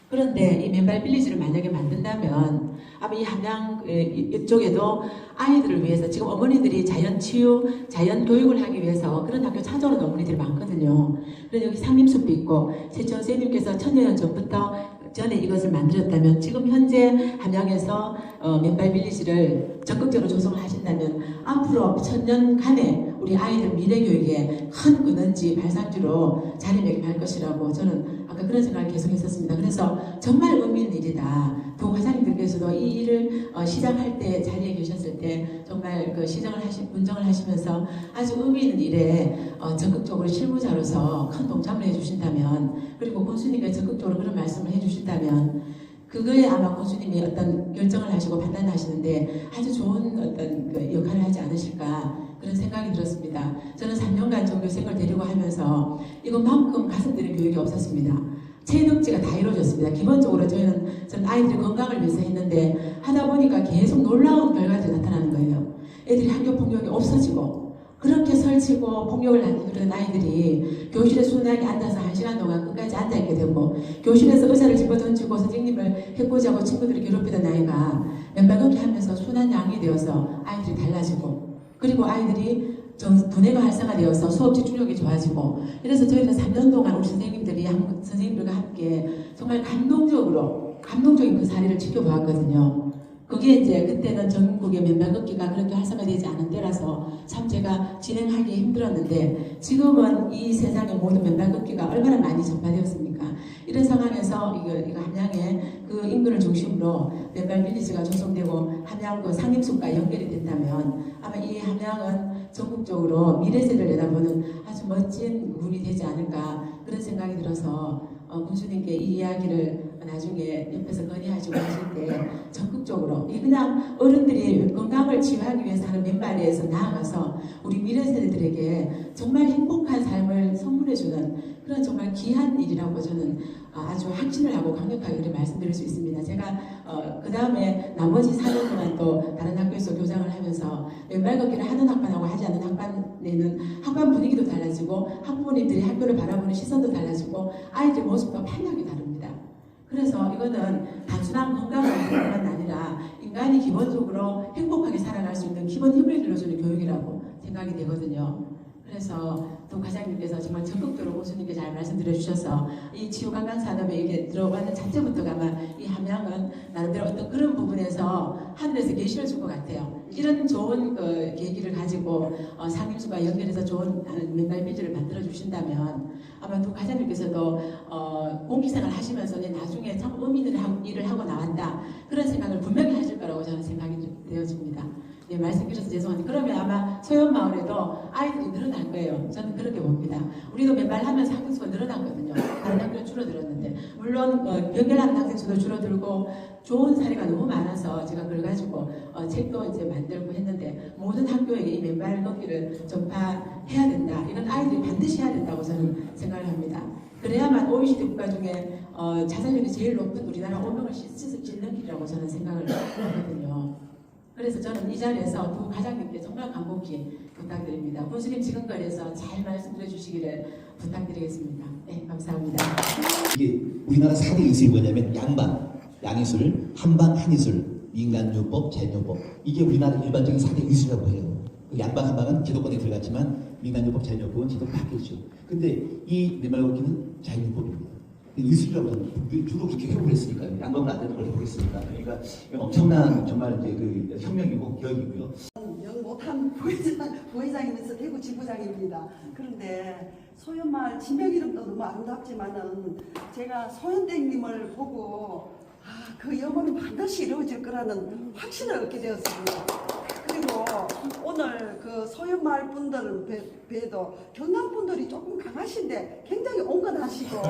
그런데 이 맨발 빌리지를 만약에 만든다면 아마 이 함양 이쪽에도 아이들을 위해서 지금 어머니들이 자연 치유, 자연 교육을 하기 위해서 그런 학교 찾아오는 어머니들이 많거든요. 그래서 여기 상림숲도 있고 세천 선생님께서 1000년 전부터 전에 이것을 만들었다면 지금 현재 함양에서 맨발 빌리지를 적극적으로 조성을 하신다면 앞으로 1000년간에 우리 아이들 미래 교육에 큰 근원지 발상지로 자리매김할 것이라고 저는 아까 그런 생각을 계속했었습니다. 그래서 정말 의미 있는 일이다. 두 과장님들께서도 이 일을 시작할 때 자리에 계셨을 때 정말 그 분정을 하시면서 아주 의미 있는 일에 적극적으로 실무자로서 큰 동참을 해주신다면, 그리고 군수님께 적극적으로 그런 말씀을 해주신다면 그거에 아마 군수님이 어떤 결정을 하시고 판단하시는데 아주 좋은 어떤 그 역할을 하지 않으실까 그런 생각이 들었습니다. 저는 3년간 종교생을 데리고 하면서 이것만큼 가슴 뛰는 교육이 없었습니다. 체능지가 다 이루어졌습니다. 기본적으로 저는 아이들의 건강을 위해서 했는데 하다 보니까 계속 놀라운 결과들이 나타나는 거예요. 애들이 학교 폭력이 없어지고, 그렇게 설치고 폭력을 하는 그런 아이들이 교실에 순하게 앉아서 1시간 동안 끝까지 앉아있게 되고, 교실에서 의자를 집어던지고 선생님을 해코지하고 친구들을 괴롭히던 아이가 맨발 걷기 하면서 순한 양이 되어서 아이들이 달라지고, 그리고 아이들이 두뇌가 활성화되어서 수업 집중력이 좋아지고, 그래서 저희는 3년 동안 우리 선생님들과 함께 정말 감동적인 그 사례를 지켜보았거든요. 그게 이제 그때는 전국의 맨발 걷기가 그렇게 활성화되지 않은 때라서 참 제가 진행하기 힘들었는데, 지금은 이 세상의 모든 맨발 걷기가 얼마나 많이 전파되었습니까? 이런 상황에서 이거 함양의 그 인근을 중심으로 맨발 빌리지가 조성되고 함양 그 상림숲과 연결이 된다면 아마 이 함양은 전국적으로 미래 세대를 내다보는 아주 멋진 군이 되지 않을까 그런 생각이 들어서 군수님께 이 이야기를 나중에 옆에서 건의하시고 하실 때 적극적으로 그냥 어른들이 건강을 치유하기 위해서 하는 맨발에서 나아가서 우리 미래 세대들에게 정말 행복한 삶을 선물해주는 그런 정말 귀한 일이라고 저는 아주 확신을 하고 강력하게 말씀드릴 수 있습니다. 제가 그 다음에 나머지 4년 동안 또 다른 학교에서 교장을 하면서 맨발 걷기를 하는 학반하고 하지 않는 학반에는 학반 분위기도 달라지고 학부모님들이 학교를 바라보는 시선도 달라지고 아이들 모습도 판명이 다릅니다. 그래서 이거는 단순한 건강뿐만 아니라 인간이 기본적으로 행복하게 살아갈 수 있는 기본 힘을 길러주는 교육이라고 생각이 되거든요. 그래서 또 과장님께서 정말 적극적으로 교수님께 잘 말씀드려 주셔서 이 치유관광산업에 이게 들어가는 자체부터가 아마 이 함양은 나름대로 어떤 그런 부분에서 하늘에서 계시를 줄 것 같아요. 이런 좋은 계기를 가지고 상임수가 연결해서 좋은 맨발 빌지를 만들어 주신다면 아마 또 과장님께서도 공기생활 하시면서 나중에 참 의미 있는 일을 하고 나왔다 그런 생각을 분명히 하실 거라고 저는 생각이 되어집니다. 네, 말씀드려서 죄송한데 그러면 아마 소연마을에도 아이들이 늘어날 거예요. 저는 그렇게 봅니다. 우리도 맨발 하면서 학생 수가 늘어났거든요. 다른 학교는 줄어들었는데 물론 병렬하는 학생 수도 줄어들고 좋은 사례가 너무 많아서 제가 그걸 가지고 책도 이제 만들고 했는데 모든 학교에게 이 맨발 걷기를 전파해야 된다. 이건 아이들이 반드시 해야 된다고 저는 생각을 합니다. 그래야만 OECD 국가 중에 자살률이 제일 높은 우리나라 5명을 짓는 길이라고 저는 생각을 하거든요. 그래서 저는 이 자리에서 두 과장님께 정말 간곡히 부탁드립니다. 군수님 지금거리에서 잘 말씀드려 주시기를 부탁드리겠습니다. 네, 감사합니다. 이게 우리나라 4대 이술이 뭐냐면 양반, 양이술, 한반, 한이술, 민간요법, 제요법. 이게 우리나라 일반적인 4대 이술이라고 해요. 양반, 한반은 기독권에 들어갔지만 민간요법, 제요법은 기독 밖이죠. 근데 이 맨발 걷기는 자유요법입니다. 의술이라고 저는 주로 그렇게 회복을 했으니까요. 양반은 안 되는 걸 회복했으니까. 그러니까 엄청난 정말 이제 그 혁명이고 개혁이고요. 영 못한 부회장이면서 대구 지부장입니다. 그런데 소연마을 지명 이름도 너무 아름답지만은 제가 소연댁님을 보고 그 영혼은 반드시 이루어질 거라는 확신을 얻게 되었습니다. 그리고 오늘 그 소연마을 분들을 뵈도 경남 분들이 조금 강하신데 굉장히 온건하시고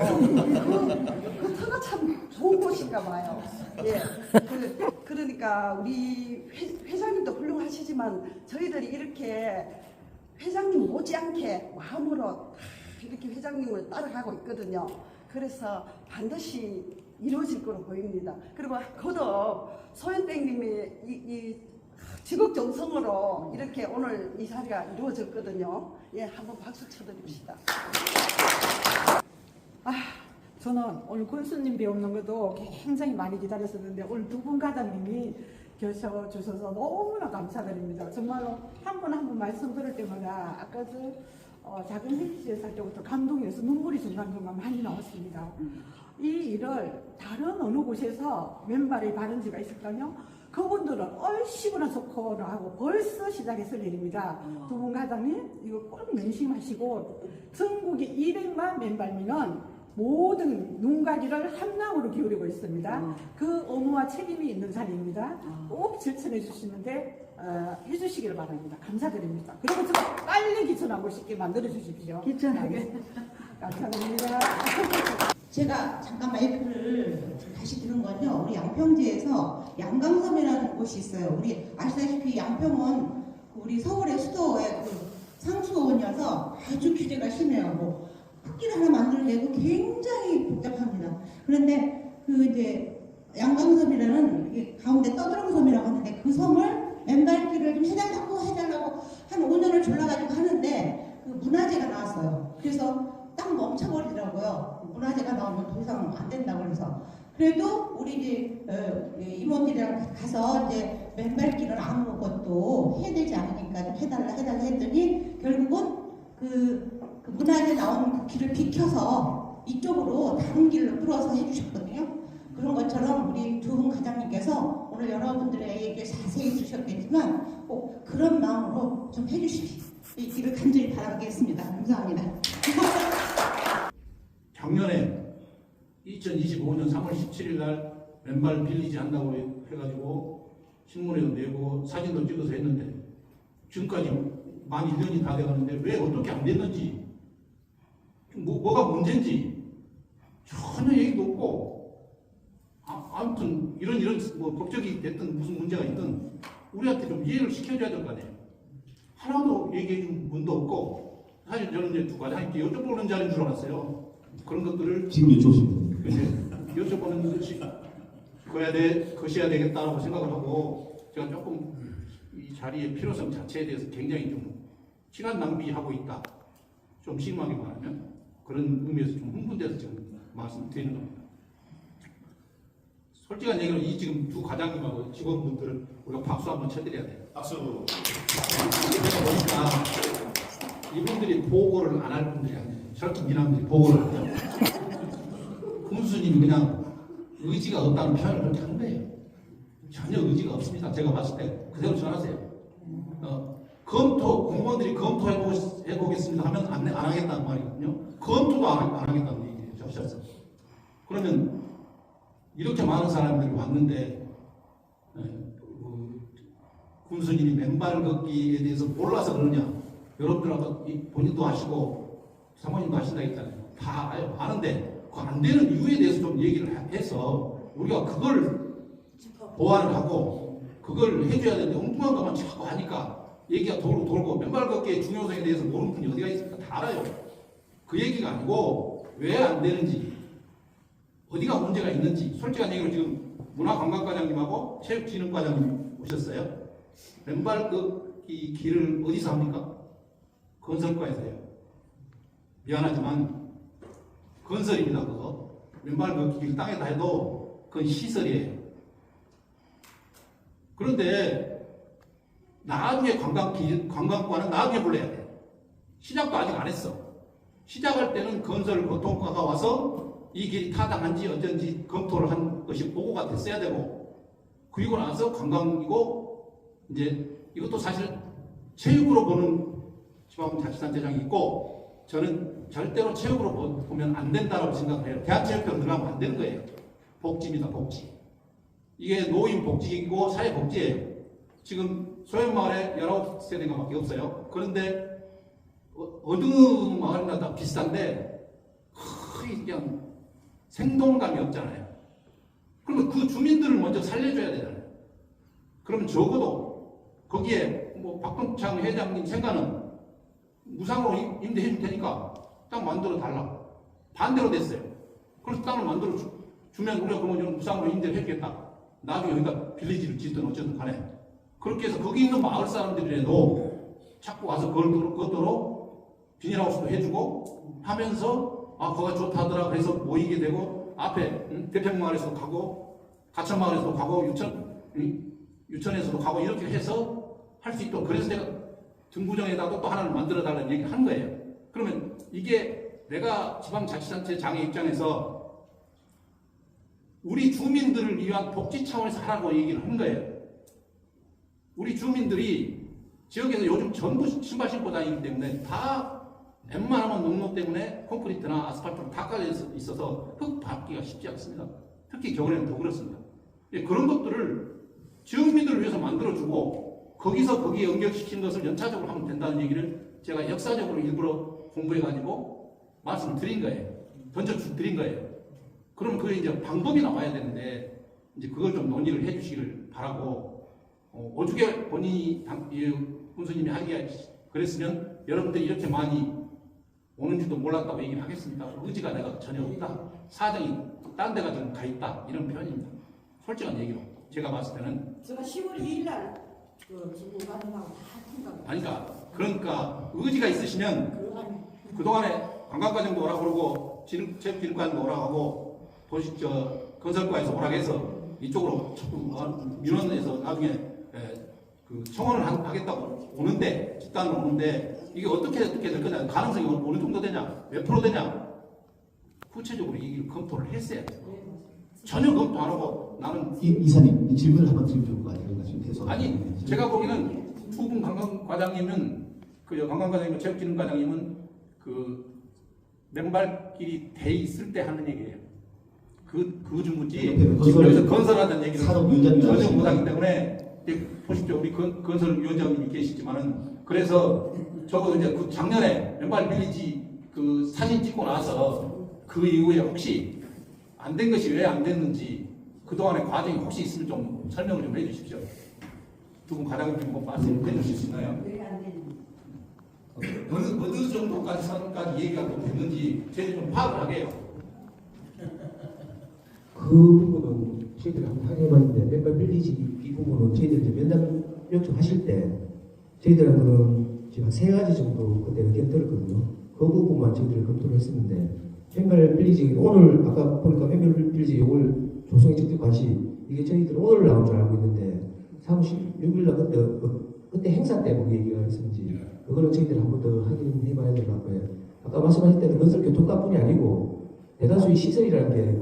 그 터가 참 좋은 곳인가 봐요. 예. 그러니까 우리 회장님도 훌륭하시지만 저희들이 이렇게 회장님 못지않게 마음으로 이렇게 회장님을 따라가고 있거든요. 그래서 반드시 이루어질 거로 보입니다. 그리고 거듭 소연땡님이 이 지극정성으로 이렇게 오늘 이 자리가 이루어졌거든요. 예, 한번 박수 쳐드립시다. 저는 오늘 군수님 배우는 것도 굉장히 많이 기다렸었는데 오늘 두 분 과장님이 계셔주셔서 너무나 감사드립니다. 정말로 한 분 한 분 말씀 들을 때마다 아까 작은 헬스에서 할 때부터 감동이어서 눈물이 중간중간 많이 나왔습니다. 이 일을 다른 어느 곳에서 맨발이 바른 지가 있을까요? 그분들은 얼씨구나 좋고를 하고 벌써 시작했을 일입니다. 두 분 과장님 이거 꼭 명심하시고 전국의 200만 맨발민은 모든 눈가기를 함량으로 기울이고 있습니다. 그 업무와 책임이 있는 자리입니다. 꼭 실천해 주시는데 해주시기를 바랍니다. 감사드립니다. 그리고 좀 빨리 기천하고 싶게 만들어 주십시오. 기천하게. 감사합니다. 제가 잠깐만 얘기를 다시 들은 건요. 우리 양평지에서 양강섬이라는 곳이 있어요. 우리 아시다시피 양평은 우리 서울의 수도의 그 상수원이어서 아주 규제가 심해요. 뭐 흙길 하나 만들어내고 굉장히 복잡합니다. 그런데 그 이제 양강섬이라는 이게 가운데 떠들어온 섬이라고 하는데 그 섬을 맨발길을 좀 해달라고 한 5년을 졸라가지고 하는데 그 문화재가 나왔어요. 그래서 딱 멈춰버리더라고요. 문화재가 나오면 더 이상 안 된다고 그래서. 그래도 우리 이제 임원들이랑 가서 이제 맨발길을 아무것도 해야 되지 않으니까 좀 해달라 했더니 결국은 그 문화재 나오는 그 길을 비켜서 이쪽으로 다른 길로 뚫어서 해주셨거든요. 그런 것처럼 우리 두 분 과장님께서 오늘 여러분들의 얘기를 자세히 주셨겠지만 꼭 그런 마음으로 좀 해주시기를 간절히 바라겠습니다. 감사합니다. 작년에 2025년 3월 17일 날 맨발 빌리지 한다고 해가지고 신문에도 내고 사진도 찍어서 했는데 지금까지 만 1년이 다 돼가는데 왜 어떻게 안 됐는지 뭐가 문제인지 전혀 얘기도 없고 아무튼 이런 뭐 법적이 됐든 무슨 문제가 있든 우리한테 좀 이해를 시켜줘야 될 거 아니에요. 하나도 얘기해 준 분도 없고 사실 저는 이제 두 과장님께 여쭤보는 자리인 줄 알았어요. 그런 것들을 지금 여쭤보십니다. 여쭤보는 것이 것이어야 되겠다라고 생각을 하고 제가 조금 이 자리의 필요성 자체에 대해서 굉장히 좀 시간 낭비하고 있다. 좀 심하게 말하면 그런 의미에서 좀 흥분돼서 지금 말씀드리는 겁니다. 솔직한 얘기로 이 지금 두 과장님하고 직원분들을 우리가 박수 한번 쳐드려야 돼요. 박수. 보니까 이분들이 보고를 안 할 분들이 아니에요. 저렇게 미남들이 보고를 해요. 군수님이 그냥 의지가 없다는 표현을 그렇게 한 거예요. 전혀 의지가 없습니다. 제가 봤을 때 그대로 전하세요. 공무원들이 검토해보겠습니다 하면 안 하겠다는 말이거든요. 검토도 안 하겠다는 얘기예요. 하셨어요. 그러면 이렇게 많은 사람들이 왔는데 군수님이 맨발 걷기에 대해서 몰라서 그러냐? 여러분들하고 본인도 하시고 사모님도 하신다 했잖아요. 다 아는데 그 안 되는 이유에 대해서 좀 얘기를 해서 우리가 그걸 보완을 하고 그걸 해줘야 되는데 엉뚱한 것만 자꾸 하니까 얘기가 돌고 맨발 걷기의 중요성에 대해서 모르는 분이 어디가 있습니까? 다 알아요. 그 얘기가 아니고 왜 안 되는지 어디가 문제가 있는지 솔직한 얘기로 지금 문화관광과장님하고 체육진흥과장님 오셨어요. 맨발 걷기 길을 어디서 합니까? 건설과에서 해요. 미안하지만 건설입니다. 그거 맨발 걷기 길 땅에다 해도 그건 시설이에요. 그런데 나중에 관광과는 나중에 불러야 돼. 시작도 아직 안 했어. 시작할 때는 건설 고통과가 와서 이 길이 타당한지 어쩐지 검토를 한 것이 보고가 됐어야 되고 그리고 나서 관광이고 이제 이것도 사실 체육으로 보는 지방자치단체장이 있고 저는 절대로 체육으로 보면 안 된다고 생각을 해요. 대한체육회로 들어가면 안 되는 거예요. 복지입니다. 복지. 이게 노인복지이고 사회복지예요. 지금 소현마을에 19세대가 밖에 없어요. 그런데 어느 마을이나 다 비슷한데 거의 그냥 생동감이 없잖아요. 그러면 그 주민들을 먼저 살려줘야 되잖아요. 그러면 적어도 거기에 뭐 박동창 회장님 생각은 무상으로 임대해 줄 테니까 땅 만들어 달라. 반대로 됐어요. 그래서 땅을 만들어 주면 우리가 그러면 무상으로 임대를 해주겠다. 나중에 여기다 빌리지를 짓든 어쨌든 간에. 그렇게 해서 거기 있는 마을 사람들이라도 자꾸 와서 그것도로 비닐하우스도 해주고 하면서 거가 좋다더라 그래서 모이게 되고 앞에 대평마을에서도 가고 가천마을에서도 가고 유천에서도 가고 이렇게 해서 할 수 있도록 그래서 제가 등구정에다가 또 하나를 만들어 달라는 얘기를 한 거예요. 그러면 이게 내가 지방자치단체 장의 입장에서 우리 주민들을 위한 복지 차원에서 하라고 얘기를 한 거예요. 우리 주민들이 지역에서 요즘 전부 신발 신고 다니기 때문에 다 웬만하면 농로 때문에 콘크리트나 아스팔트로 다 깔려 있어서 흙 밟기가 쉽지 않습니다. 특히 겨울에는 더 그렇습니다. 그런 것들을 지역민들을 위해서 만들어주고 거기서 거기에 연결시키는 것을 연차적으로 하면 된다는 얘기를 제가 역사적으로 일부러 공부해가지고 말씀을 드린 거예요. 던져드린 거예요. 그럼 그게 이제 방법이 나와야 되는데 이제 그걸 좀 논의를 해주시기를 바라고 어저께 본인이 군수님이 하기가 그랬으면 여러분들이 이렇게 많이 오는지도 몰랐다고 얘기를 하겠습니까? 의지가 내가 전혀 없다. 사정이 딴 데가 좀 가 있다. 이런 표현입니다. 솔직한 얘기로. 제가 봤을 때는. 제가 10월 2일 날 지금 가능하고 다 생각. 그러니까 의지가 있으시면 그동안에 관광과정도 오라고 그러고 체육기능과정도 오라고 하고 건설과에서 오라고 해서 이쪽으로 민원에서 나중에 그 청원을 하겠다고 오는데 집단으로 오는데 이게 어떻게 될 거냐 가능성이 어느 정도 되냐 몇 프로 되냐 구체적으로 얘기를 검토를 했어야 돼요. 전혀 검토 안 하고 나는 이사님 질문을 한번 드리면 좋을 것 같아요. 아니 제가 보기에는 후분 관광과장님은 그 관광과장님 체육기능과장님은 그 맨발길이 돼 있을 때 하는 얘기예요. 그 중문지 여기서 건설하던 얘기를 전혀 못하기 때문에 보십시오. 우리 건설 위원장님이 계시지만은 그래서 저거 이제 그 작년에 맨발 빌리지 그 사진 찍고 나서 그 이후에 혹시 안 된 것이 왜 안 됐는지 그동안의 과정이 혹시 있으면 좀 설명을 좀 해주십시오. 두 분 과장님 좀 말씀해 주실 수 있나요? 어느 정도까지 선까지 얘기가 좀 됐는지 저희들이 좀 파악을 하게 해요. 그 부분은 저희들이 한번 확인해봤는데 맨발 빌리지 이 부분은 저희들이 이제 면담 요청하실 때 저희들한테는 지금 한 3가지 정도 그때 의견 들었거든요. 그 부분만 저희들이 검토를 했었는데 맨발 빌리지 오늘 아까 보니까 맨발 빌리지 요걸 조성이 직접 관시 이게 저희들은 오늘 나온 줄 알고 있는데 3월 16일날 그때 행사 때 뭐 얘기가 있었는지 그거는 저희들이 한 번 더 확인해봐야 될 것 같고요. 아까 말씀하실 때는 건설 교통과뿐이 아니고 대다수의 시설이라는 게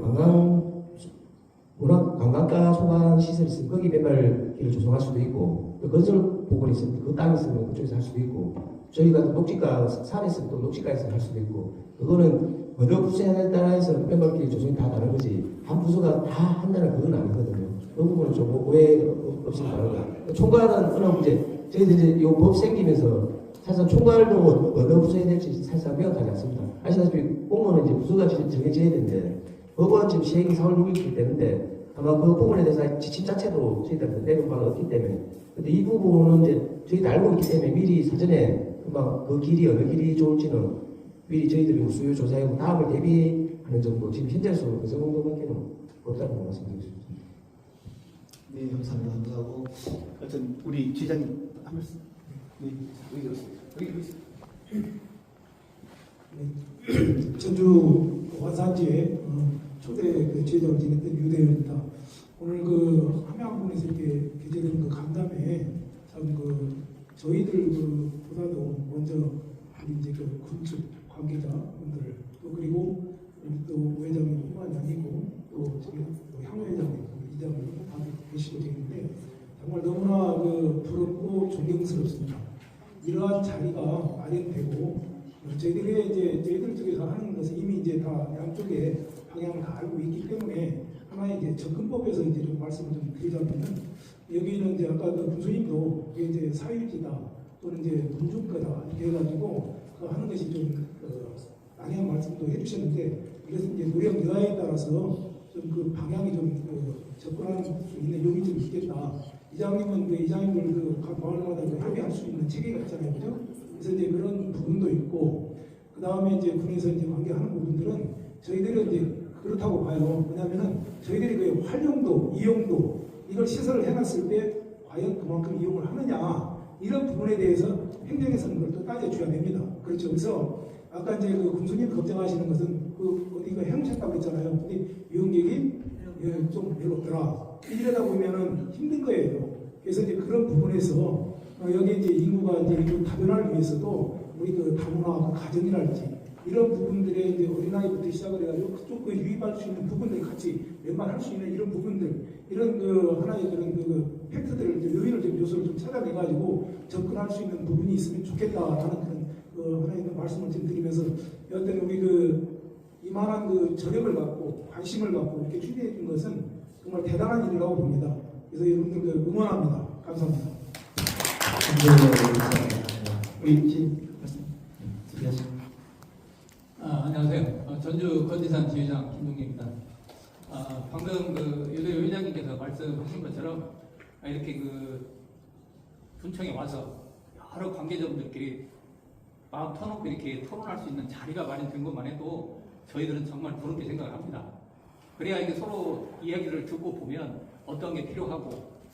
관광가 소관 시설이 있으면 거기 맨발길을 조성할 수도 있고 또 건설 부분이 있으면 그 땅이 있으면 그쪽에서 할 수도 있고 저희가 녹지가 산에 있으면 또 녹지가에서 할 수도 있고 그거는 어느 부서에 따라서 맨발길 조성이 다 다른 거지 한 부서가 다 한다는 그건 아니거든요. 그 부분은 좀 오해 없이 바랍니다. 총괄은 어느 문제 저희들 이제 이 법 생기면서 사실 총괄도 어느 부서에 될지 사실상 명확하지 않습니다. 아시다시피 공무원은 이제 부서가 정해져야 되는데 법은 지금 시행이 4월 6일쯤 되는데 아마 그 부분에 대해서 지침 자체도 저희들한테 내놓은 바가 없기 때문에 근데 이 부분은 이제 저희도 알고 있기 때문에 미리 사전에 금방 그 길이 어느 길이 좋을지는 미리 저희들이 수요 조사하고 다음을 대비하는 정도 지금 현재로서는 그 정도밖에는 없다고 말씀드리겠습니다. 네, 감사합니다. 감사하고 하여튼 우리 지장님 한 말씀. 네, 네. 전주 화산지에 초대 그 제자를 지냈던 유대현입니다. 오늘 그 함양군에서 이렇게 개최되는 그 간담회 참 그 저희들 그 보다도 먼저 우리 이제 그 군축 관계자분들 또 그리고 또 회장님뿐만이 아니고 또 저희 향후 회장님 이장님 다 계시고 있는데 정말 너무나 그 부럽고 존경스럽습니다. 이러한 자리가 마련되고 저희들이 이제 저희들 쪽에서 하는 것은 이미 이제 다 양쪽에 방향을 다 알고 있기 때문에 하나의 이제 접근법에서 이제 좀 말씀을 좀 드리자면은 여기는 이제 아까 그 군수님도 이게 이제 사유지다 또는 이제 문중거다 이렇게 해가지고 그 하는 것이 좀 난해한 말씀도 해주셨는데 그래서 이제 노력 여하에 따라서 좀 그 방향이 좀 접근할 수 있는 용이 좀 있겠다. 이장님은 그 이장님들 그 마을마다 협의할 수 있는 체계가 있잖아요, 그죠? 그래서 이제 그런 부분도 있고 그 다음에 이제 군에서 이제 관계하는 부분들은 저희들은 이제 그렇다고 봐요. 왜냐하면은 저희들이 그 활용도, 이용도 이걸 시설을 해놨을 때 과연 그만큼 이용을 하느냐 이런 부분에 대해서 행정에서는 그걸 또 따져줘야 됩니다. 그렇죠. 그래서 아까 이제 그 군수님 걱정하시는 것은 그 어디가 해놓으셨다고 했잖아요. 근데 이용객이 좀 별로 없더라. 이러다 보면은 힘든 거예요. 그래서 이제 그런 부분에서 여기 이제 인구가 이제 인구 다변화를 위해서도 우리 그 다문화 가정이랄지 이런 부분들에 이제 어린아이부터 시작을 해가지고 그쪽 그 유입할 수 있는 부분들 같이 웬만할 수 있는 이런 부분들, 이런 그 하나의 그런 그 팩트들을 요인을 좀 요소를 좀 찾아내가지고 접근할 수 있는 부분이 있으면 좋겠다라는 그런 하나의 말씀을 좀 드리면서 여하튼 우리 그 이만한 그 저력을 갖고 관심을 갖고 이렇게 준비해 준 것은 정말 대단한 일이라고 봅니다. 그래서 여러분들 그 응원합니다. 감사합니다. 안녕하세요. 전주 건지산 지회장 김동기입니다. 방금 그 유대 위원장님께서 말씀하신 것처럼 이렇게 그 군청에 와서 여러 관계자분들끼리 마음 터놓고 이렇게 토론할 수 있는 자리가 마련된 것만 해도 저희들은 정말 부럽게 생각을 합니다. 그래야 이게 서로 이야기를 듣고 보면 어떤 게 필요하고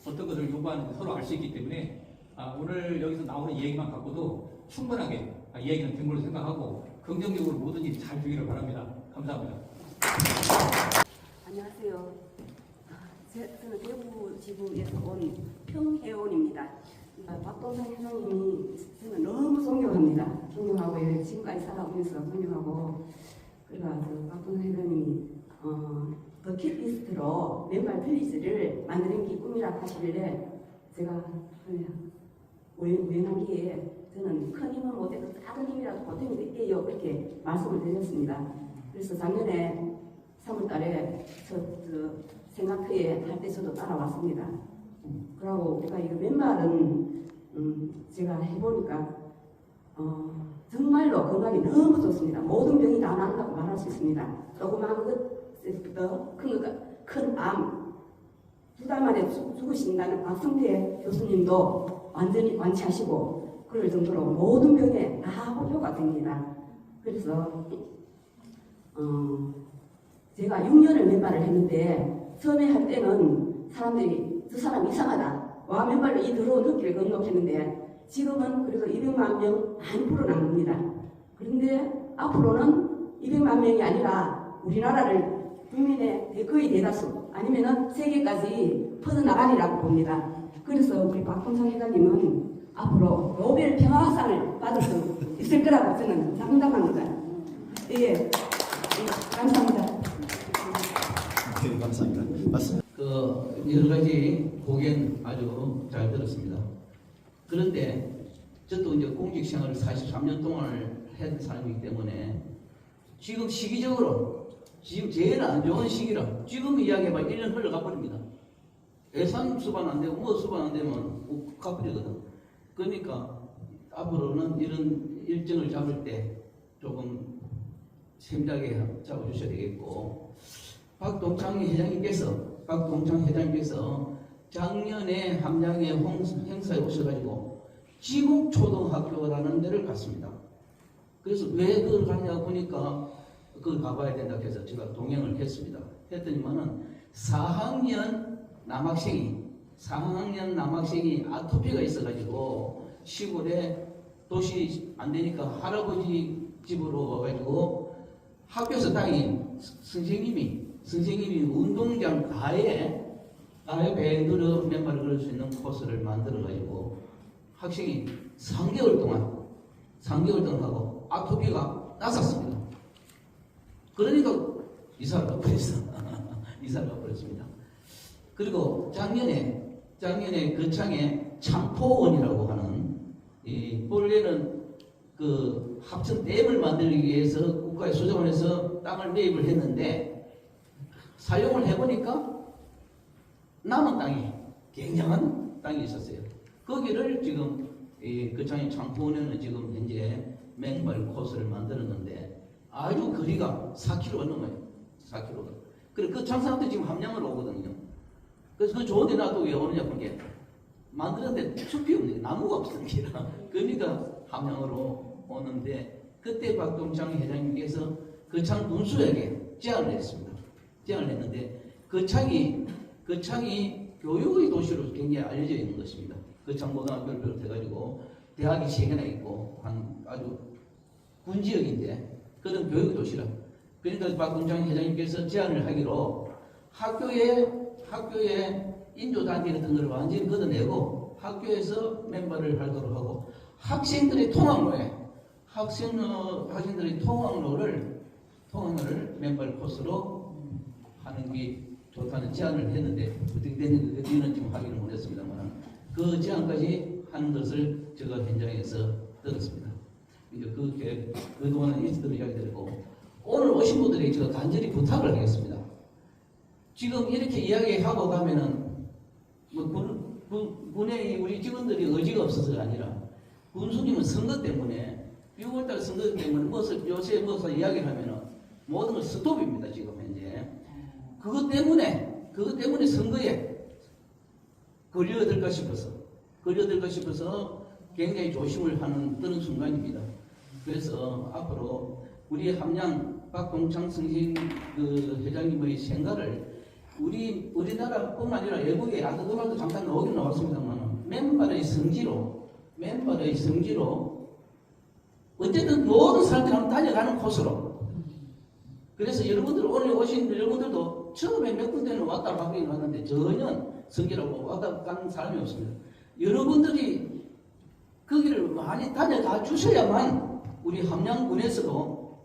어떤 것을 요구하는지 서로 알 수 있기 때문에 오늘 여기서 나오는 이야기만 갖고도 충분하게 이야기는 된 걸로 생각하고 긍정적으로 모든 일이 잘 되기를 바랍니다. 감사합니다. 안녕하세요. 저는 대구 지부에서 온 평혜원입니다. 박동상 회장님이 저는 너무 존경합니다. 존경하고 지금까지 살아오면서 존경하고 그래가지고 박동상 회장님이 버킷리스트로 맨발 빌리지를 만드는 게 꿈이라 하시길래 제가 우연하기에 저는 큰 힘은 못해도 작은 힘이라도 보탬이 될게요 이렇게 말씀을 드렸습니다. 그래서 작년에 3월달에 저 생각회에 할 때 저도 따라왔습니다. 그리고 우리가 이거 맨발은 제가 해보니까 정말로 건강이 너무 좋습니다. 모든 병이 다 난다고 말할 수 있습니다. 조그마한 것부터 큰 암 2달 만에 죽으신다는 박성태 교수님도 완전히 완치하시고 그럴 정도로 모든 병에 다 호효가 됩니다. 그래서 제가 6년을 맨발을 했는데 처음에 할 때는 사람들이 저 사람 이상하다. 와 맨발로 이 더러운 흙길을 건너했는데 지금은 그래도 200만 명 많이 불어난 겁니다. 그런데 앞으로는 200만 명이 아니라 우리나라를 국민의 거의 대다수 아니면은 세계까지 퍼져나가리라고 봅니다. 그래서 우리 박동상 회장님은 앞으로 노벨 평화상을 받을 수 있을 거라고 저는 장담합니다. 예, 감사합니다. 네, 감사합니다. 맞습니다. 그 여러 가지 고견 아주 잘 들었습니다. 그런데 저도 이제 공직 생활을 43년 동안 한 사람이기 때문에 지금 시기적으로 지금 제일 안 좋은 시기라 지금 이야기해봐 1년 흘러가 버립니다. 예산 수반 안 되고 뭐 수반 안 되면 가버리거든. 그러니까 앞으로는 이런 일정을 잡을 때 조금 세밀하게 잡아주셔야 되겠고 박동창 회장님께서 작년에 함양의 행사에 오셔가지고 지국초등학교라는 데를 갔습니다. 그래서 왜 그걸 가냐 보니까 그걸 가봐야 된다 해서 제가 동행을 했습니다. 했더니만은 4학년 남학생이 아토피가 있어가지고 시골에 도시 안 되니까 할아버지 집으로 와가지고 학교에서 다닌 선생님이 운동장 가에 배에 늘어 맨발을 걸을 수 있는 코스를 만들어가지고 학생이 3개월 동안 하고 아토피가 났었습니다. 그러니까 이사를 가버렸습니다. 그리고 작년에 거창에 창포원이라고 하는 본래는 그 합천 댐을 만들기 위해서 국가의 수자원에서 땅을 매입을 했는데 사용을 해보니까 남은 땅이 굉장한 땅이 있었어요. 거기를 지금 거창의 창포원에는 지금 현재 맨발 코스를 만들었는데 아주 거리가 4km가 넘어요. 4km가. 그리고 그 창사람도 지금 함양으로 오거든요. 그래서 그 좋은 데 놔두고 왜 오느냐 보게 만드는데 숲이 없는 게 나무가 없으니까 그러니까 함양으로 오는데 그때 박동창 회장님께서 거창 군수에게 제안을 했습니다. 제안을 했는데 거창이 교육의 도시로 굉장히 알려져 있는 것입니다. 거창고등학교를 비롯해가지고 대학이 3개나 있고 한 아주 군지역인데 그런 교육 도시라. 그러니까 박동창 회장님께서 제안을 하기로 학교에 인조단지 같은 걸 완전히 걷어내고 학교에서 맨발을 하도록 하고 학생들의 통학로를 맨발 코스로 하는 게 좋다는 제안을 했는데 어떻게 됐는지는 지금 확인을 못했습니다만 그 제안까지 하는 것을 제가 현장에서 들었습니다. 이제 그동안 있었던 이야기들이고 오늘 오신 분들이 제가 간절히 부탁을 하겠습니다. 지금 이렇게 이야기하고 가면은 군의 우리 직원들이 의지가 없어서가 아니라 군수님은 선거 때문에 6월달 선거 때문에 요새 무엇을 이야기를 하면은 모든 걸 스톱입니다. 지금 현재 그것 때문에 선거에 걸려들까 싶어서 굉장히 조심을 하는 그런 순간입니다. 그래서 앞으로 우리 함양 박동창 성신 그 회장님의 생각을 우리나라뿐만 아니라 외국에 아까 그날도 잠깐 나오긴 나왔습니다만 맨발의 성지로 어쨌든 모든 사람들이 한번 다녀가는 코스로. 그래서 여러분들 오늘 오신 여러분들도 처음에 몇 군데는 왔다 가긴 왔는데 전혀 성지라고 왔다 가는 사람이 없습니다. 여러분들이 거기를 많이 다녀가 주셔야만 우리 함양군에서도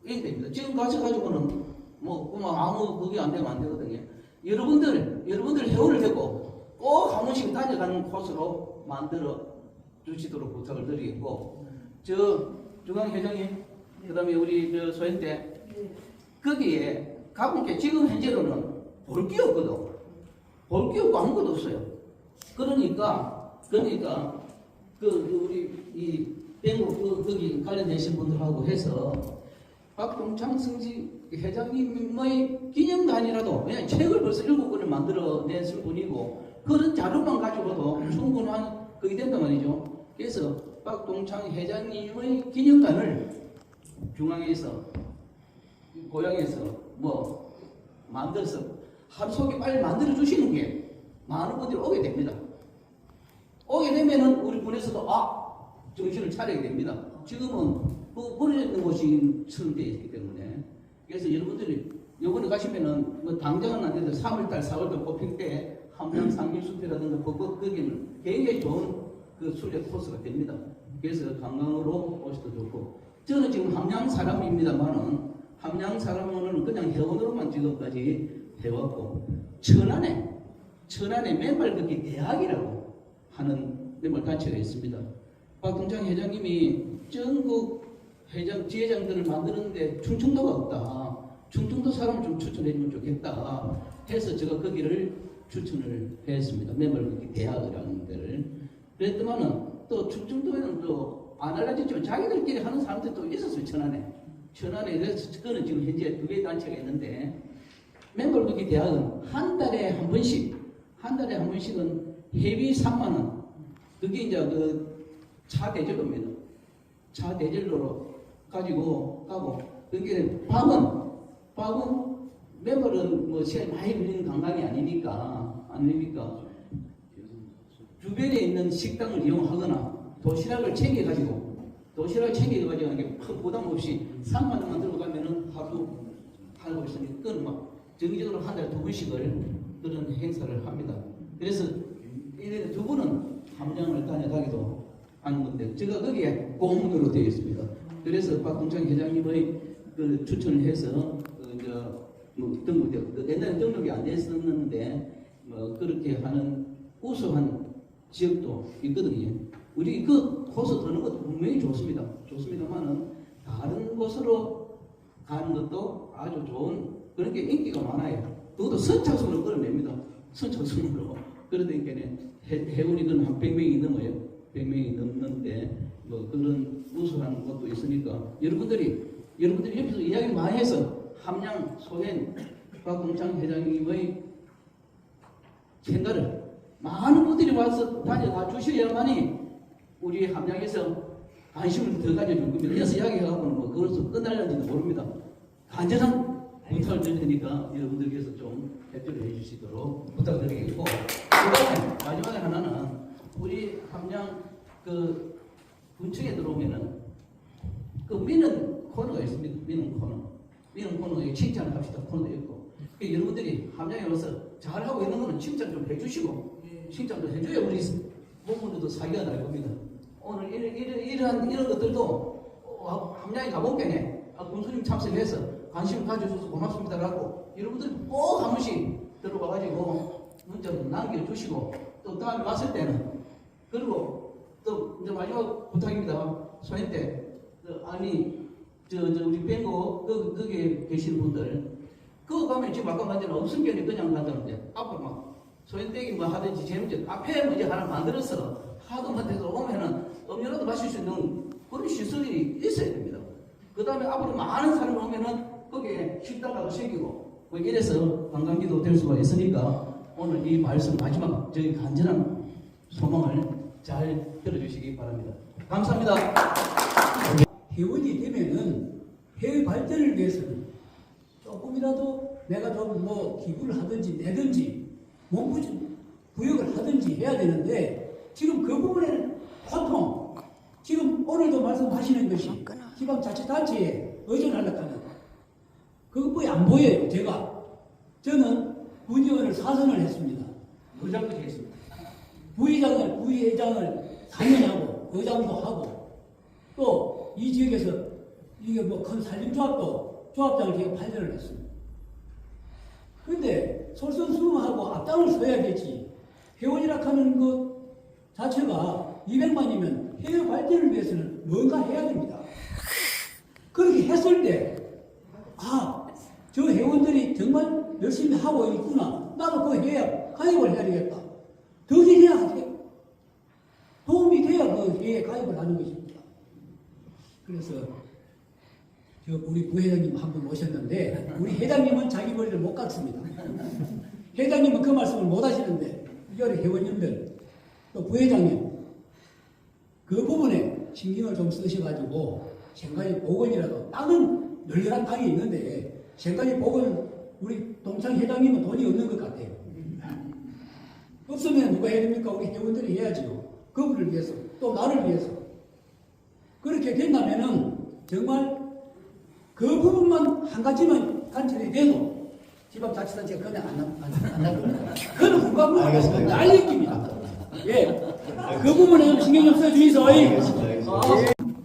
이게 됩니다. 지금 가셔가지고는 아무 그게 안 되면 안 되거든요. 여러분들 회원을 되고 꼭 한 번씩 다녀가는 코스로 만들어 주시도록 부탁을 드리겠고, 중앙회장님, 그 다음에 우리 소연대, 거기에 가분께 지금 현재로는 볼 게 없거든. 볼 게 없고 아무것도 없어요. 그러니까, 우리, 이, 거기 관련되신 분들하고 해서, 박동창 성지 회장님의 기념관이라도, 왜냐면 책을 벌써 7권을 만들어냈을 뿐이고, 그런 자료만 가지고도 충분한 그게 된단 말이죠. 그래서 박동창 회장님의 기념관을 중앙에서, 고향에서 만들어서 하루 속에 빨리 만들어 주시는 게 많은 분들이 오게 됩니다. 오게 되면은 우리 군에서도 정신을 차리게 됩니다. 지금은 버려졌던 곳이처럼 되어 있기 때문에. 그래서 여러분들이 요번에 가시면은 당장은 안 돼도 3월달, 4월달 뽑힐 때 함양 상길숲이라든가 거기는 굉장히 좋은 그 순례 코스가 됩니다. 그래서 관광으로 오셔도 좋고, 저는 지금 함양 사람입니다만은 함양 사람은 그냥 회원으로만 지금까지 해왔고, 천안에 맨발 걷기 대학이라고 하는 맨발 단체가 있습니다. 박동창 회장님이 전국 지회장들을 만드는데 충청도가 없다. 충청도 사람 좀 추천해주면 좋겠다 해서 제가 거기를 추천을 했습니다. 맨발 걷기 대학이라는 데를. 그랬더만은 또 충청도에는 또 안 알려졌지만 자기들끼리 하는 사람들도 있었어요. 천안에. 그래서 그거는 지금 현재 2개의 단체가 있는데, 맨발 걷기 대학은 한 달에 한 번씩은 회비 3만원. 그게 이제 차 대절로입니다. 차 대절로로 가지고 가고, 그게 박은 맨발은 시간이 많이 걸리는 관광이 아니니까 주변에 있는 식당을 이용하거나 도시락을 챙겨가지고 이게 큰 부담 없이 3만 원만 들고 가면은 하루 하고 있으니 그건 정기적으로 한 달에 2번씩을 그런 행사를 합니다. 그래서 이래 2번은 함양을 다녀가기도 하는 건데, 제가 거기에 공문으로 되어 있습니다. 그래서 박동창 회장님의 그 추천을 해서 옛날에 등록이 안 됐었는데 그렇게 하는 우수한 지역도 있거든요. 우리 그 코스 도는 것도 분명히 좋습니다만은 다른 곳으로 가는 것도 아주 좋은 그런 게 인기가 많아요. 그것도 선착순으로 끌어냅니다. 선착순으로. 그러니까 회원이 한 100명이 넘어요. 100명이 넘는데 그런 우수한 것도 있으니까 여러분들이 옆에서 이야기 많이 해서 함양 소현 박동창 회장님의 생각을 많은 분들이 와서 다녀가 주셔야만이 우리 함양에서 관심을 더 가져줄 겁니다. 그래서 이야기해가고는 그것으로 끝날는지도 모릅니다. 간절한 부탁을 드릴 테니까 여러분들께서 좀 협조를 해주시도록 부탁드리겠고, 그다음에 마지막에 하나는 우리 함양 군청에 들어오면은 미는 코너가 있습니다. 미는 코너에 칭찬을 합시다 코너도 있고, 여러분들이 함양에 와서 잘하고 있는 거는 칭찬 좀 해주시고, 칭찬도 해줘야 우리 본분들도 사기가 날 겁니다. 오늘 이런 것들도 함양에 가본 게네 군수님 참석해서 관심을 가져줘서 고맙습니다라고 여러분들 꼭 한 번씩 들어와가지고 문자 남겨주시고 또 다음에 왔을 때는 그리고 또 이제 마지막 부탁입니다. 소연 때 아니 저 우리 뱅고 거기에 계시는 분들 그거 가면 지금 아까 말한 대로 없음견이 그냥 간다는데 앞으로 막 소연대기 뭐 하든지 재밌지 앞에 문제 하나 만들어서 하도 못해서 오면은 음료라도 마실 수 있는 그런 시설이 있어야 됩니다. 그 다음에 앞으로 많은 사람이 오면은 거기에 식당가도 생기고 뭐 이래서 관광지도 될 수가 있으니까 오늘 이 말씀 마지막 저희 간절한 소망을 잘 들어주시기 바랍니다. 감사합니다. 회원이 되면은 해외 발전을 위해서는 조금이라도 내가 좀 뭐 기부를 하든지 내든지 몸부림 부역을 하든지 해야 되는데 지금 그 부분에는 보통 지금 오늘도 말씀하시는 것이 지방자치단체에 의존하려고 하는 그것뿐이 안 보여요. 저는 군의원을 4선을 했습니다. 의장도 했습니다. 부의장을 4년 하고 의장도 하고 또 이 지역에서 이게 뭐 큰 산림조합도 조합장을 제가 8년을 했습니다. 근데 솔선수범하고 앞장을 서야 되지. 회원이라 하는 것 자체가 200만이면 해외 발전을 위해서는 뭔가 해야 됩니다. 그렇게 했을 때, 저 회원들이 정말 열심히 하고 있구나. 나도 그 해야 가입을 해야 되겠다. 덕이 돼야 하겠다. 도움이 돼야 그 해에 가입을 하는 것입니다. 그래서 우리 부회장님 한 분 오셨는데 우리 회장님은 자기 머리를 못 깎습니다. 회장님은 그 말씀을 못 하시는데 우리 회원님들 또 부회장님 그 부분에 신경을 좀 쓰셔가지고 생가지 복원이라도 땅은 널널한 땅이 있는데 생가지 복원 우리 동창 회장님은 돈이 없는 것 같아요. 없으면 누가 해야 됩니까? 우리 회원들이 해야지요. 그분을 위해서 또 나를 위해서 그렇게 된다면은 정말 그 부분만 한 가지만 관철이 돼도 지방자치단체가 그냥 안 나갑니다. 그는 불가능합니다. 난리입니다. 예, 그 부분에 좀 신경 좀 써주이소.